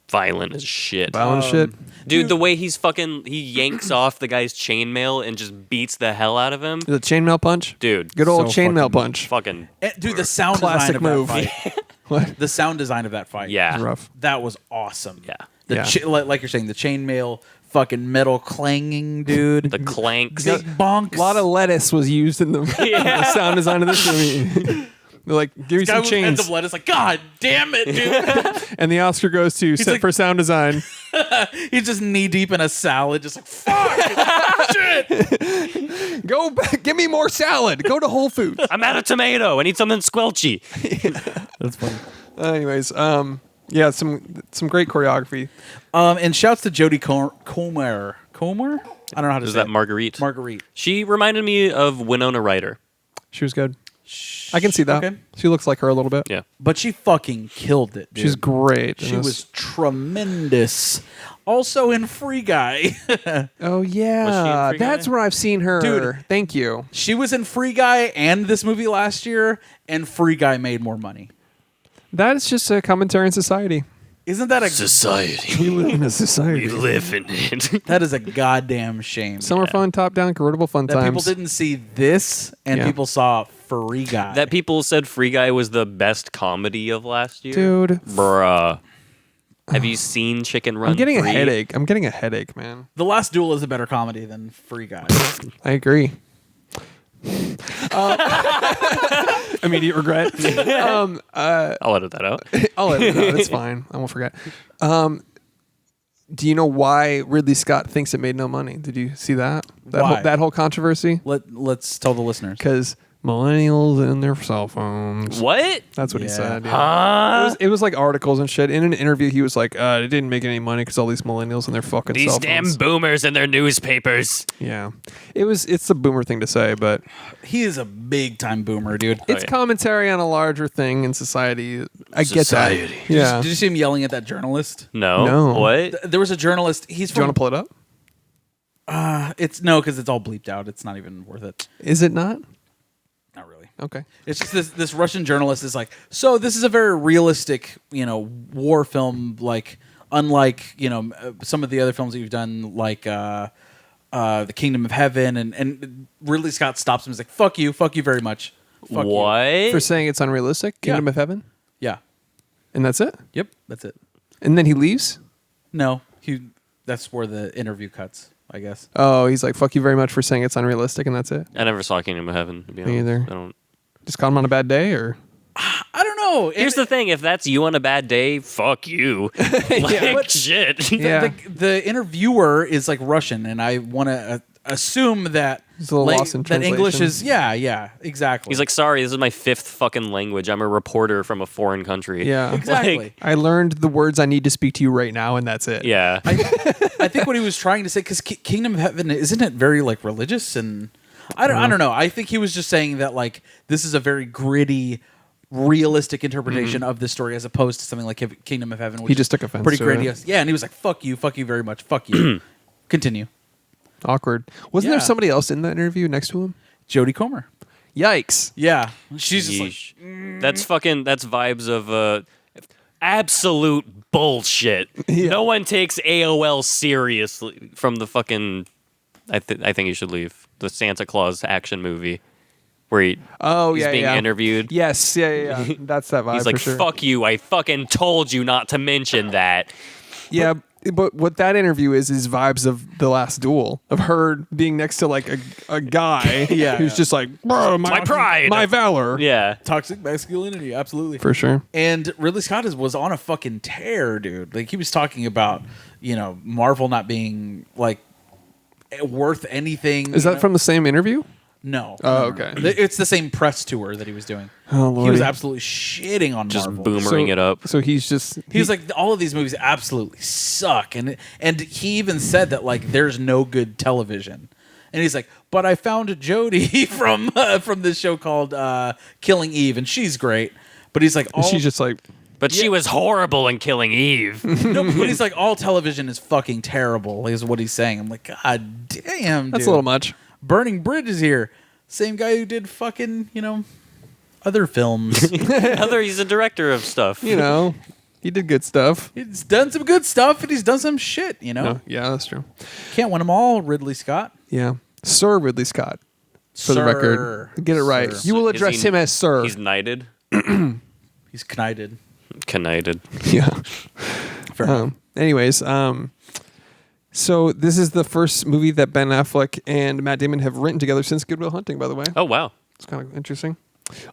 Violent as shit. Violent shit. Dude, the way he yanks off the guy's chainmail and just beats the hell out of him. The chainmail punch. Dude, Good old So chainmail fucking- punch. fucking Dude, the sound Classic design move. of that fight. What? The sound design of that fight. yeah. Rough. That was awesome. Yeah. The like you're saying, the chainmail fucking metal clanging, dude. The clanks. big bonks. A lot of lettuce was used in the, the sound design of this movie. They're like, give me guy some with heads chains. of lettuce. Like, God damn it, dude. And the Oscar goes to set like- for sound design. He's just knee deep in a salad, just like fuck. Shit. Go back, give me more salad. Go to Whole Foods. I'm out of tomato. I need something squelchy. That's funny. Anyways, yeah, some great choreography. And shouts to Jodie Comer. Comer? I don't know how to Was say that it. Marguerite? Marguerite. She reminded me of Winona Ryder. She was good. I can see that. Okay. She looks like her a little bit. Yeah. But she fucking killed it, dude. She's great. in She this. was tremendous. Also in Free Guy. Oh yeah, Free that's Guy? where I've seen her. Dude. Thank you. She was in Free Guy and this movie last year, and Free Guy made more money. That is just a commentary on society. Isn't that a Society. We live in a society. live in it. that is a goddamn shame. Summer fun, top down, convertible fun that times. people didn't see this and Yeah. people saw Free Guy. That people said Free Guy was the best comedy of last year. Dude, Bruh. Have you seen Chicken Run I'm getting Free? a headache. I'm getting a headache, man. The Last Duel is a better comedy than Free Guy. I agree. Immediate regret. I'll edit that out. I'll edit it out. It's fine. I won't forget. Do you know why Ridley Scott thinks it made no money? Did you see that? Why? That whole controversy? Let's tell the listeners. Because millennials and their cell phones. What? That's what he Yeah. said. Yeah. Huh? It was like articles and shit. In an interview, he was like, it didn't make any money because all these millennials and their fucking These cell damn phones. boomers and their newspapers. Yeah. It's the boomer thing to say, but He is a big time boomer, dude. it's yeah. commentary on a larger thing in society. I Society. get that. Yeah. Did you see him yelling at that journalist? No. No. What? There was a journalist. He's Do you from. want to pull it up? It's no, because it's all bleeped out. It's not even worth it. Is it not? Not really. Okay. It's just this Russian journalist is like, so this is a very realistic, war film, like unlike some of the other films that you've done, like The Kingdom of Heaven, and Ridley Scott stops him. He's like, fuck you very much. Fuck you." What? For saying it's unrealistic? Kingdom Yeah. of Heaven? Yeah. And that's it? Yep. That's it. And then he leaves? No, that's where the interview cuts, I guess. Oh, he's like, fuck you very much for saying it's unrealistic, and that's it? I never saw Kingdom of Heaven, to be honest. Me either. I don't. Just caught him on a bad day, or? I don't know. Here's the thing: if that's you on a bad day, fuck you. Like but- shit. Yeah. The interviewer is like Russian, and I want to assume that It's a little lost in that English translation. is yeah, exactly. He's like, sorry, this is my 5th fucking language. I'm a reporter from a foreign country. Yeah. exactly. like- I learned the words I need to speak to you right now, and that's it. Yeah. I think what he was trying to say, because Kingdom of Heaven isn't it very like religious, and I don't know. I think he was just saying that like this is a very gritty, realistic interpretation of this story as opposed to something like Kingdom of Heaven. Which He just is took offense pretty to it. grandiose. Yeah, and he was like, "Fuck you very much, fuck you." Continue. Awkward. Wasn't Yeah. there somebody else in that interview next to him? Jodie Comer. Yikes. Yeah, she's just like, Yeesh. That's vibes of absolute bullshit. Yeah. No one takes AOL seriously from the fucking. I think you should leave the Santa Claus action movie where he's being interviewed. Yes, yeah. That's that vibe. He's like, for sure. "Fuck you! I fucking told you not to mention that." Yeah, but what that interview is vibes of The Last Duel, of her being next to like a guy who's just like, bro, My pride. my valor. Yeah. toxic masculinity, absolutely. For sure. And Ridley Scott was on a fucking tear, dude. Like he was talking about, Marvel not being like worth anything. Is that from the same interview? No. Oh, no. okay. It's the same press tour that he was doing. Oh, He was Lordy. absolutely shitting on Just Marvel. boomering it up. So he's just He was like, all of these movies absolutely suck, and he even said that like there's no good television, and he's like, but I found Jodie from this show called Killing Eve, and she's great, but he's like, she's just like, But she was horrible in Killing Eve. no, but he's like, all television is fucking terrible, is what he's saying. I'm like, God damn, that's dude. a little much. Burning Bridges here, same guy who did fucking other films. He's a director of stuff. He did good stuff. He's done some good stuff, and he's done some shit. No, yeah, that's true. Can't win them all, Ridley Scott. Yeah. Sir Ridley Scott, for the Sir. record. Get it right. Sir. You will Is address he- him as Sir. He's knighted. He's knighted. Knighted. Yeah. Fair enough. Anyways, so this is the first movie that Ben Affleck and Matt Damon have written together since Good Will Hunting, by the way. Oh, wow. It's kind of interesting.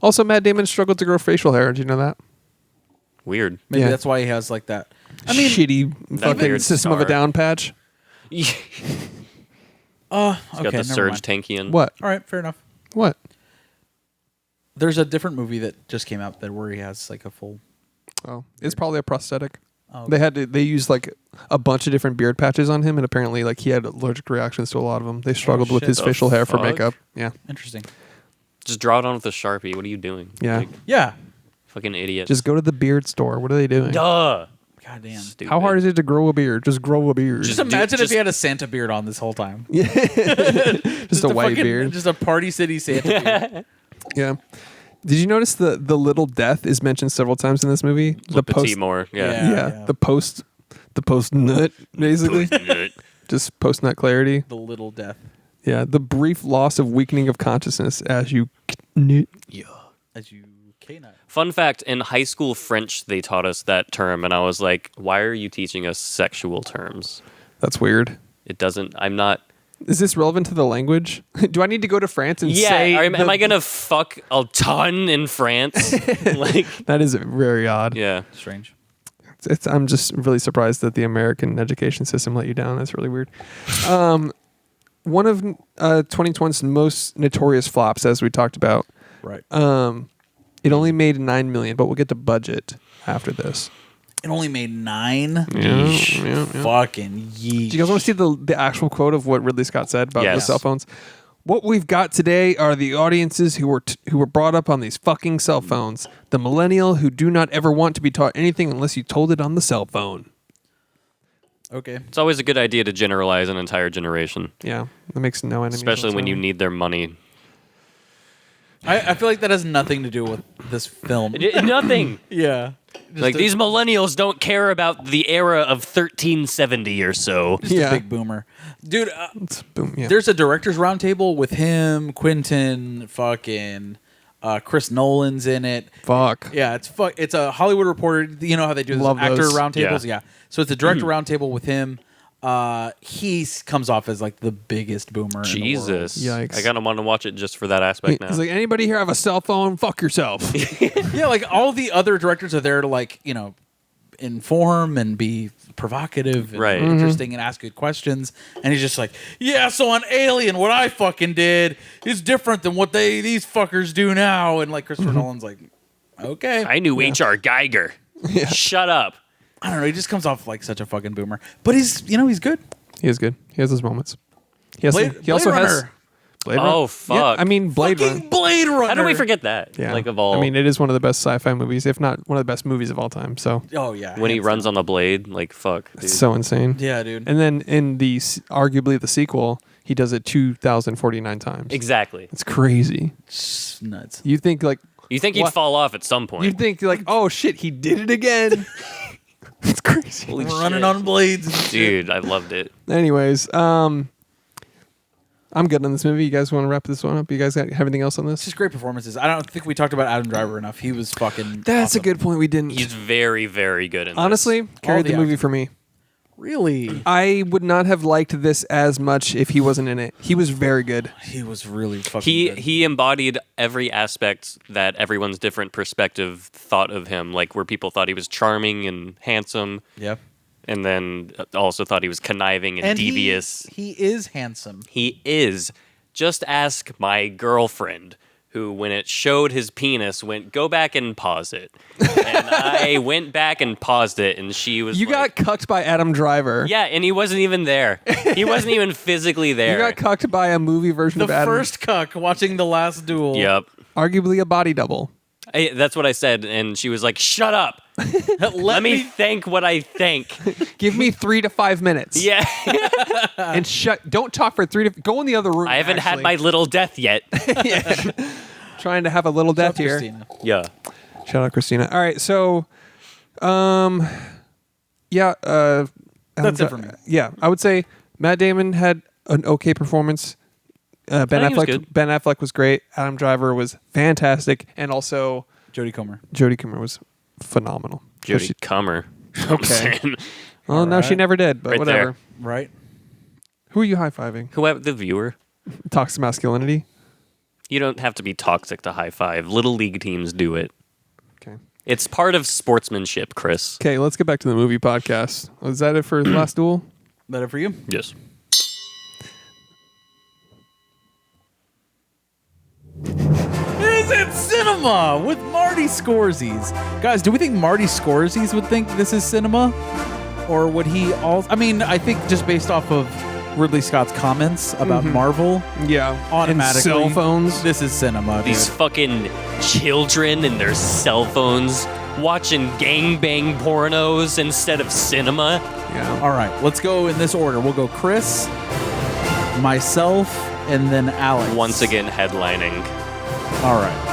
Also, Matt Damon struggled to grow facial hair. Did you know that? Weird. Maybe Yeah. that's why he has like that. I mean, shitty fucking weird System of a scar. Down patch. He's okay, got the never Surge mind. Tankian. What? All right, fair enough. What? There's a different movie that just came out that where he has like a full. Oh, it's probably a prosthetic. Oh, They used like a bunch of different beard patches on him, and apparently like he had allergic reactions to a lot of them. They struggled with shit. his The facial hair for fuck? makeup. Yeah, Interesting. Just draw it on with a Sharpie. What are you doing? Yeah. Like, Yeah. fucking idiot. just go to the beard store. What are they doing? duh. Goddamn. Stupid. How hard is it to grow a beard? Just grow a beard. Just Just imagine if just- he had a Santa beard on this whole time. Just a white fucking- beard. Just a Party City Santa beard. Yeah. Did you notice the little death is mentioned several times in this movie? Le Petit More. Yeah. Yeah. The post nut basically. Just post nut clarity. The little death. Yeah, the brief loss of weakening of consciousness as you knit. As you K-nut. Fun fact, in high school French, they taught us that term, and I was like, why are you teaching us sexual terms? That's weird. It doesn't, I'm not. Is this relevant to the language? Do I need to go to France and say Am I going to fuck a ton in France? Like, That is very odd. yeah. Strange. I'm just really surprised that the American education system let you down. That's really weird. One of 2020's most notorious flops, as we talked about, Right. it only made $9 million, but we'll get to budget after this. It only made 9. Yeah. Fucking yeesh. Do you guys want to see the actual quote of what Ridley Scott said about the Yes. cell phones? What we've got today are the audiences who were brought up on these fucking cell phones. The millennial who do not ever want to be taught anything unless you told it on the cell phone. Okay. It's always a good idea to generalize an entire generation, Yeah, that makes no enemies. especially when you whatsoever. need their money. I feel like that has nothing to do with this film. Nothing. Yeah. Like, these millennials don't care about the era of 1370 or so. Just Yeah. a big boomer. Dude, Boom. Yeah. there's a director's roundtable with him, Quentin, fucking Chris Nolan's in it. Fuck. Yeah, it's a Hollywood Reporter. You know how they do those Love actor those. roundtables? Yeah. Yeah. So it's a director roundtable with him. He comes off as like the biggest boomer. Jesus. Yikes. I kind of want to watch it just for that aspect now. He's like, anybody here have a cell phone? Fuck yourself. Yeah, like all the other directors are there to like, inform and be provocative and Right. interesting and ask good questions. And he's just like, yeah, so on Alien, what I fucking did is different than what these fuckers do now. And like Christopher Nolan's like, okay. I knew H.R. Geiger. Shut up. I don't know. He just comes off like such a fucking boomer. But he's good. He is good. He has his moments. He has. Blade Also has Runner. Blade Oh, Runner. fuck. Yeah, I mean, Blade Runner. Fucking Blade Runner. How do we forget that? Yeah. Like, of all. I mean, it is one of the best sci-fi movies, if not one of the best movies of all time. So Oh, yeah. when he hands runs down. on the blade, like, fuck. Dude. it's so insane. Yeah, dude. And then in the arguably the sequel, he does it 2,049 times. Exactly. It's crazy. It's nuts. You think like You think he'd What? fall off at some point. you'd think like, oh shit, he did it again. It's crazy. Holy Running shit. on blades. And shit. Dude, I loved it. Anyways, I'm good on this movie. You guys want to wrap this one up? You guys got anything else on It's this? just great performances. I don't think we talked about Adam Driver enough. He was fucking That's awesome. a good point. We didn't. He's very, very good in this. Honestly, carried the the movie acting. for me. Really? I would not have liked this as much if he wasn't in it. He was very good. He was really fucking He good. he embodied every aspect that everyone's different perspective thought of him, like where people thought he was charming and handsome, Yeah. and then also thought he was conniving and, devious. He is handsome. He is. Just ask my girlfriend, who, when it showed his penis, went, go back and pause it. And I went back and paused it, and she was You like, got cucked by Adam Driver. yeah, and he wasn't even there. He wasn't even physically there. You got cucked by a movie version The of Adam. first cuck watching The Last Duel. Yep. Arguably a body double. That's what I said, and she was like, shut up. Let me think what I think. Give me 3 to 5 minutes. Yeah. And don't talk for 3 to go in the other room. I haven't had actually. my little death yet. Trying to have a little death That's here. Christina. Yeah. Shout out Christina. All right, so yeah, That's it for me. Yeah, I would say Matt Damon had an okay performance. Ben think he was Affleck good. Ben Affleck was great. Adam Driver was fantastic, and also Jodie Comer. Jodie Comer was phenomenal. So Jodie Comer. Okay. Saying. Well, no, she Alright. never did, but Right whatever. there. Right? Who are you high-fiving? Whoever the viewer. Toxic masculinity? You don't have to be toxic to high five. Little league teams do it. Okay. It's part of sportsmanship, Chris. Okay, let's get back to the movie podcast. Was that it for Last Duel? Better for you? Yes. Is it's cinema with Marty Scorsese. Guys, do we think Marty Scorsese would think this is cinema? Or would he also... I mean, I think just based off of Ridley Scott's comments about Marvel, Yeah. automatically, And cell phones. this is cinema, dude. These fucking children and their cell phones watching gangbang pornos instead of cinema. Yeah. All right, let's go in this order. We'll go Chris, myself, and then Alex. Once again, headlining. All right.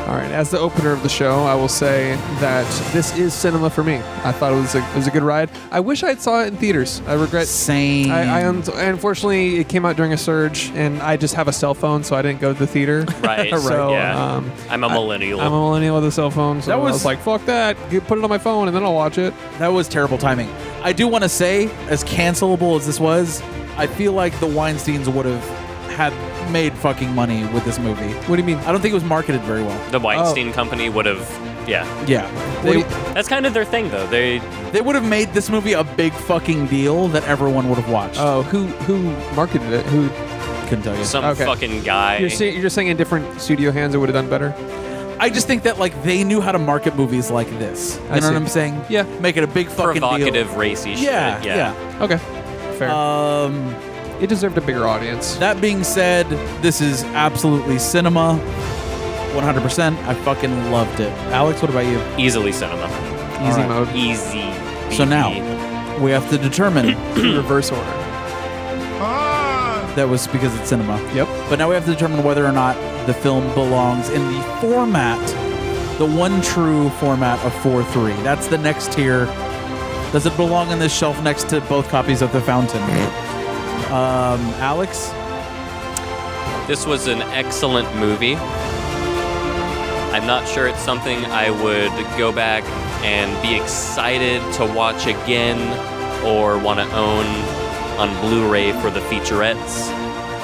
All right. As the opener of the show, I will say that this is cinema for me. I thought it was a good ride. I wish I saw it in theaters. I regret. Same. Unfortunately, it came out during a surge, and I just have a cell phone, so I didn't go to the theater. Right. So, yeah. I'm a millennial. I'm a millennial with a cell phone, so That I was- was like, fuck that. Put it on my phone, and then I'll watch it. That was terrible timing. I do want to say, as cancelable as this was, I feel like the Weinsteins would have had made fucking money with this movie. What do you mean? I don't think it was marketed very well. The Weinstein Company would have, yeah. Yeah. What do you- That's kind of their thing, though. They They would have made this movie a big fucking deal that everyone would have watched. Oh, who marketed it? Who? Couldn't tell you. some Okay. fucking guy. You're just saying in different studio hands it would have done better. I just think that like they knew how to market movies like this. You I know see. what I'm saying? Yeah. Make it a big fucking provocative, deal. racy shit. Yeah, yeah. Okay. Fair. It deserved a bigger audience. That being said, this is absolutely cinema. 100%. I fucking loved it. Alex, what about you? Easily cinema. Easy all right. mode. Easy. So now we have to determine. Reverse order. That was because it's cinema. Yep. But now we have to determine whether or not the film belongs in the format, the one true format of 4:3. That's the next tier. Does it belong on this shelf next to both copies of The Fountain? Alex? This was an excellent movie. I'm not sure it's something I would go back and be excited to watch again or want to own on Blu-ray for the featurettes.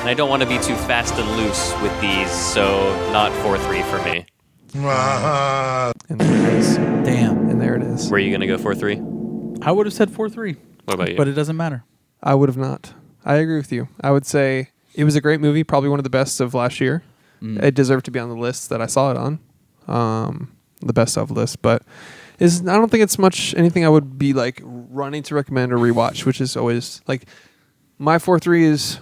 And I don't want to be too fast and loose with these, so not 4-3 for me. And there it is. Damn. And there it is. Were you going to go 4-3? I would have said 4-3. What about you? But it doesn't matter. I would have not. I agree with you. I would say it was a great movie, probably one of the best of last year. It deserved to be on the list that I saw it on, the best of list. But I don't think it's much anything I would be like running to recommend or rewatch, which is always like my 4-3 is.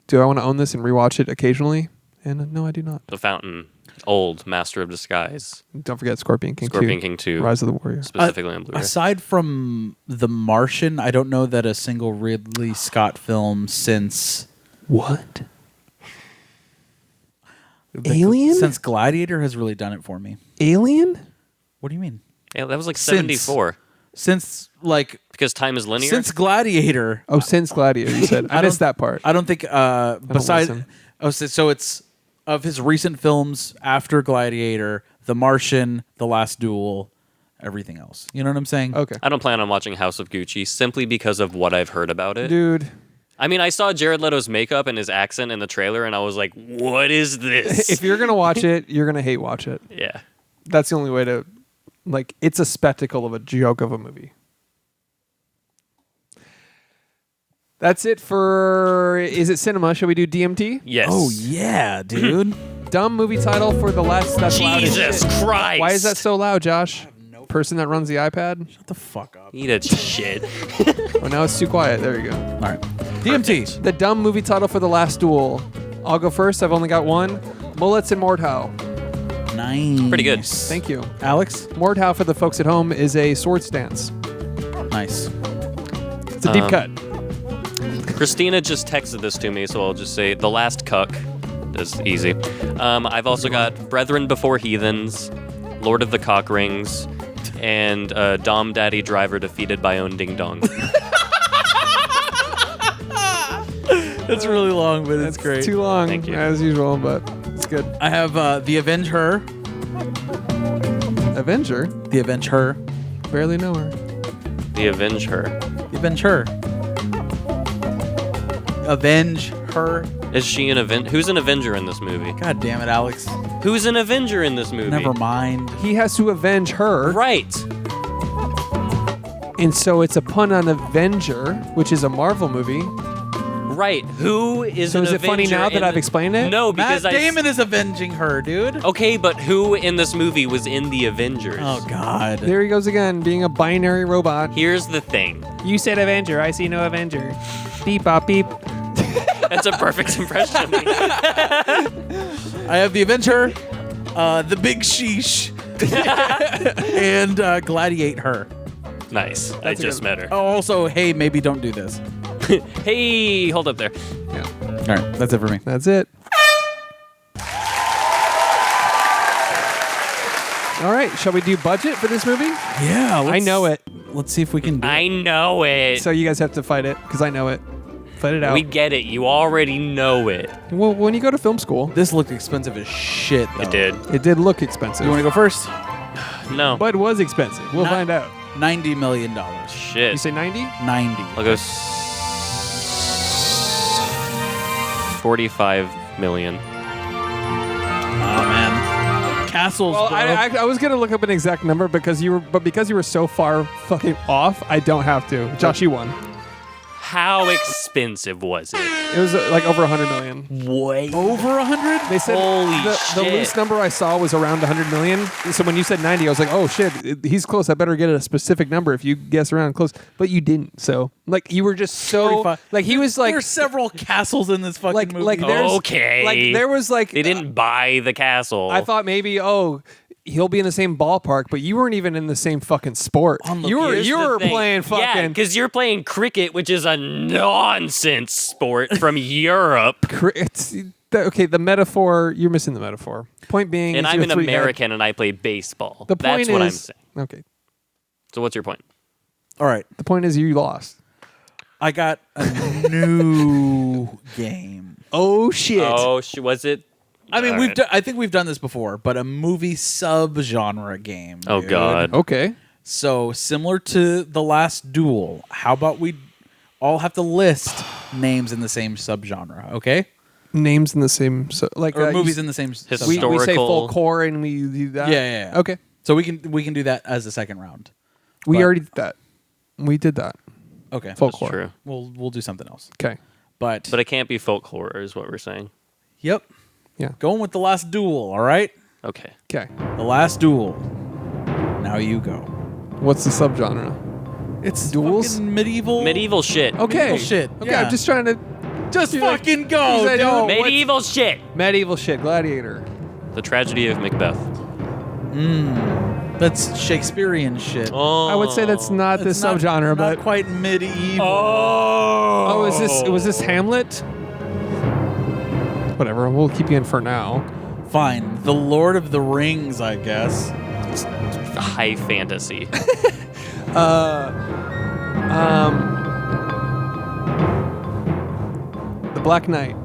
Do I want to own this and rewatch it occasionally? And no, I do not. The Fountain, old, Master of Disguise, Don't forget Scorpion King 2. Scorpion King 2, Rise of the Warrior. specifically on Blu-ray. Aside from The Martian, I don't know that a single Ridley Scott film since... What? Alien? Since Gladiator has really done it for me. Alien? What do you mean? Yeah, that was like Since- 74. Since, like... Because time is linear. Since Gladiator... Oh, since Gladiator, you said. I missed that part. I don't think... besides... listen. Oh, so it's... Of his recent films after Gladiator, The Martian, The Last Duel, everything else. You know what I'm saying? Okay. I don't plan on watching House of Gucci simply because of what I've heard about it. Dude. I mean, I saw Jared Leto's makeup and his accent in the trailer, and I was like, what is this? If you're going to watch it, you're going to hate watch it. Yeah. That's the only way to... Like, it's a spectacle of a joke of a movie. That's it for... Is it cinema? Shall we do DMT? Yes. Oh, yeah, dude. Dumb movie title for the last... That's loud as Jesus shit. Christ. Why is that so loud, Josh? Person that runs the iPad? Shut the fuck up. Eat a shit. Oh, now it's too quiet. There you go. All right. DMT. The dumb movie title for The Last Duel. I'll go first. I've only got one. Mullets and Mordhau. Nice. Pretty good. Thank you. Alex? Mordhau, for the folks at home, is a swords dance. Nice. It's a deep cut. Christina just texted this to me, so I'll just say The Last Cuck. That's easy. I've also got Brethren Before Heathens, Lord of the Cock Rings, and Dom Daddy Driver Defeated by Own Ding Dong. That's really long, but it's great. Too long, Thank you. as usual, but it's good. I have The Avenge Her. Avenger? The Avenge Her. Barely know her. The Avenge Her. The Avenge Her. Avenge Her. Is she an Avenger? Who's an Avenger in this movie? God damn it, Alex. Who's an Avenger in this movie? Never mind. He has to avenge her, Right. and so it's a pun on Avenger, which is a Marvel movie. Right. Who is So an is it funny Avenger now that in I've the- explained it? No, Matt because Damon is avenging her, dude. Okay, but who in this movie was in the Avengers? Oh God. There he goes again, being a binary robot. Here's the thing. You said Avenger. I see no Avenger. Beep, bop, beep. That's a perfect impression. I have the Avenger, the Big Sheesh, and gladiate her. Nice. I That's a just good met her. Oh, also, hey, maybe don't do this. Hey, hold up there. Yeah, All right, that's it for me. that's it. All right, shall we do budget for this movie? Yeah, I know it. Let's see if we can do it. I know it. So you guys have to fight it, because I know it. Fight it out. We get it. You already know it. Well, when you go to film school, This looked expensive as shit, though. It did. it did look expensive. You want to go first? No. But it was expensive. We'll Not- find out. $90 million. Shit. You say 90? 90. I'll go 45 million. Oh man. Castles. Well, bro. I was gonna look up an exact number because you were so far fucking off. I don't have to. Josh, you won. How expensive was it? It was like over 100 million. Way Over 100? They said Holy the shit. loose number I saw was around 100 million. So when you said 90, I was like, oh shit, he's close. I better get a specific number if you guess around close. But you didn't. So like you were just so 45. like he was like There's several castles in this fucking movie. like there's Okay. like there was like They didn't buy the castle. I thought maybe he'll be in the same ballpark, but you weren't even in the same fucking sport. You were Here's the thing. playing Yeah, fucking. because you're playing cricket, which is a nonsense sport from Europe. Okay, the metaphor. You're missing the metaphor. Point being, And is I'm you're an 3 head. American and I play baseball. The point That's what I'm is- saying. Okay, So what's your point? All right. the point is you lost. I got a new game. Oh shit! Oh, was it? I mean, All right. I think we've done this before, but a movie subgenre game. Oh, dude. God. Okay. So similar to the Last Duel, how about we all have to list names in the same subgenre? Okay, Names in the same, like or you movies s- in the same. we Historical. say folklore and we do that. Yeah. Okay, So we can do that as the second round. we But- already did that. We did that. Okay, Folklore. True. we'll do something else. Okay. But But it can't be folklore, is what we're saying. yep, Yeah. going with the Last Duel. All right, Okay. Okay. the Last Duel. Now you go. What's the subgenre? It's Duels? fucking medieval. Medieval shit. Okay. Medieval shit, Okay. yeah. I'm just trying to. Just You're like- fucking go, you said, dude. oh, what- Medieval shit. Medieval shit. Gladiator. The tragedy of Macbeth. That's Shakespearean shit. Oh. I would say that's not this It's not- subgenre, not but quite medieval. Oh. was this Hamlet? Whatever. We'll keep you in for now. Fine, the Lord of the Rings, I guess. high fantasy? The Black Knight.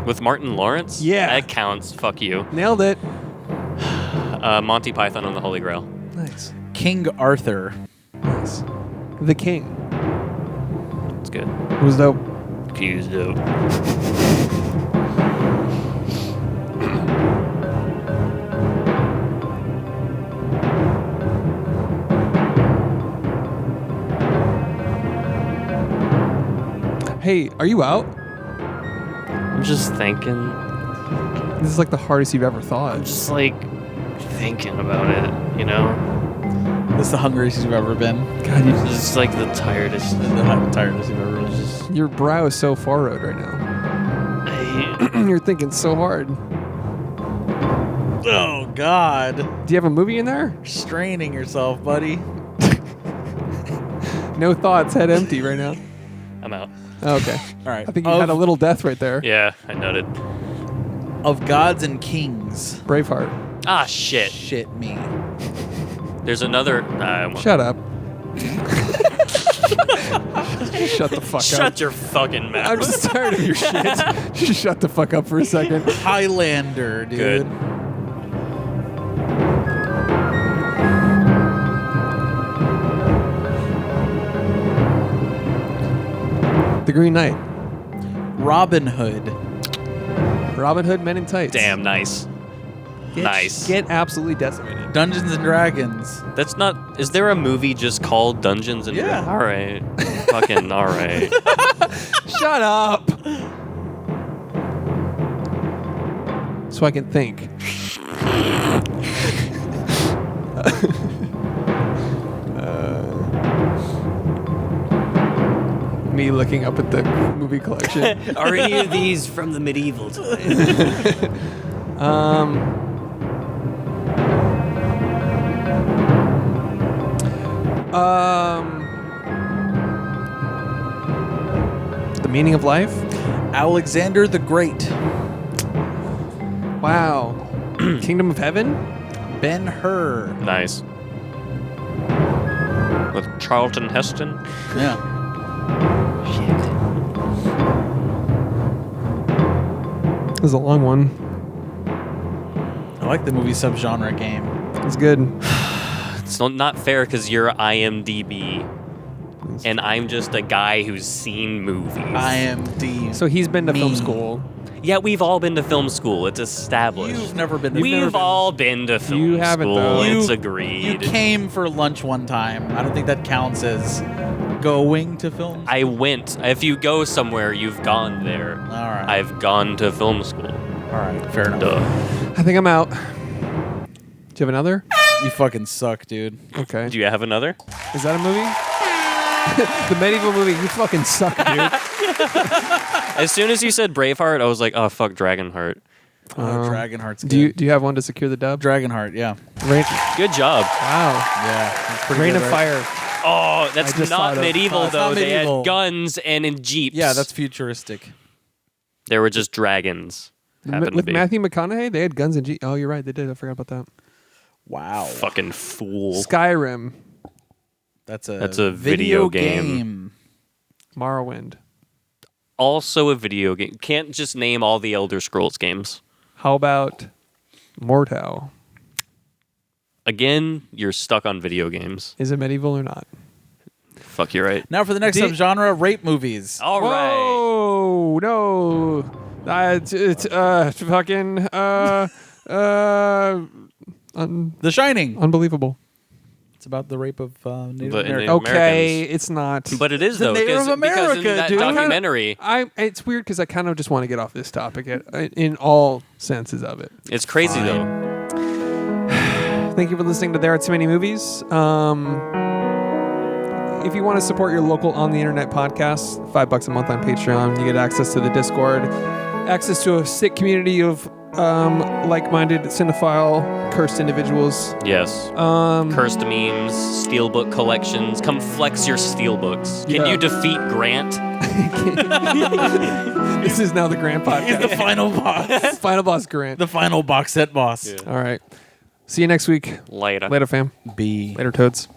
With Martin Lawrence? Yeah. That counts. Fuck you. Nailed it. Monty Python and the Holy Grail. Nice. King Arthur. Nice. The King. It's good. It was dope. Fused out. Hey, are you out? I'm just thinking. This is like the hardest you've ever thought. Just like thinking about it, you know? This is the hungriest you've ever been. God, It's just like the tiredest. The tiredest you've ever been. your brow is so furrowed right now. I, You're thinking so hard. Oh, God. Do you have a movie in there? Straining yourself, buddy. No thoughts, head empty right now. I'm out. Oh, okay. All right. I think you had a little death right there. Yeah, I noted. Of Gods and Kings. Braveheart. Ah, shit. Shit me. There's another. Shut up. Shut the fuck up. Shut your fucking mouth. I'm just tired of your shit. Just shut the fuck up for a second. Highlander, dude. Good. The Green Knight. Robin Hood. Robin Hood, Men in Tights. Damn, nice. Nice. Get absolutely decimated. Dungeons and Dragons. That's not. Is there a movie just called Dungeons and Yeah. Dragons? All right. Fucking all right. Shut Shut up. So I can think. Me looking up at the movie collection. Are any of these from the medieval time? The Meaning of Life? Alexander the Great. Wow. Kingdom of Heaven? Ben-Hur. Nice. With Charlton Heston. Yeah. This is a long one. I like the movie subgenre game. It's good. It's not fair because you're IMDb, and I'm just a guy who's seen movies. IMD. So he's been to film Me. school. Yeah, we've all been to film school. It's established. You've never been to We've all been to film You haven't, school. though. It's You agreed. came for lunch one time. I don't think that counts as going to film. I went. If you go somewhere, you've gone there. All right. I've gone to film school. All right. Fair enough. Duh. I think I'm out. Do you have another? You fucking suck, dude. Okay. Do you have another? Is that a movie? The medieval movie. You fucking suck, dude. As soon as you said Braveheart, I was like, oh, fuck Dragonheart. Dragonheart's good. Do you have one to secure the dub? Dragonheart, yeah. Rain. Good job. Wow. Yeah. That's pretty Rain good, of right? Fire. Oh, I that's just not thought of- medieval, It's though. not They medieval. had guns and in jeeps. Yeah, that's futuristic. There were just dragons. Happened to With be. Matthew McConaughey, they had guns and G. Oh, you're right. They did. I forgot about that. Wow. Fucking fool. Skyrim. That's a video game. Morrowind. Also a video game. Can't just name all the Elder Scrolls games. How about Mordhau? Again, you're stuck on video games. Is it medieval or not? Fuck, you're right. Now for the next Did- subgenre, rape movies. All right. Oh no! It's fucking The Shining. unbelievable. It's about the rape of Native But in Americans. the- Okay, Americans. it's not. But it is, The though, Native because America, in that dude. documentary, It's weird because I kind of just want to get off this topic in all senses of it. it's crazy, Fine. though. Thank you for listening to There Are Too Many Movies. If you want to support your local on the internet podcast, $5 a month on Patreon, you get access to the Discord, access to a sick community of like-minded cinephile cursed individuals. Yes. Cursed memes, steelbook collections. Come flex your steelbooks. Can Yeah. you defeat Grant? This is now the Grant He's the podcast. final boss. Final boss Grant. The final box set boss. All right. See you next week. Later. Later, fam. B. Later, toads.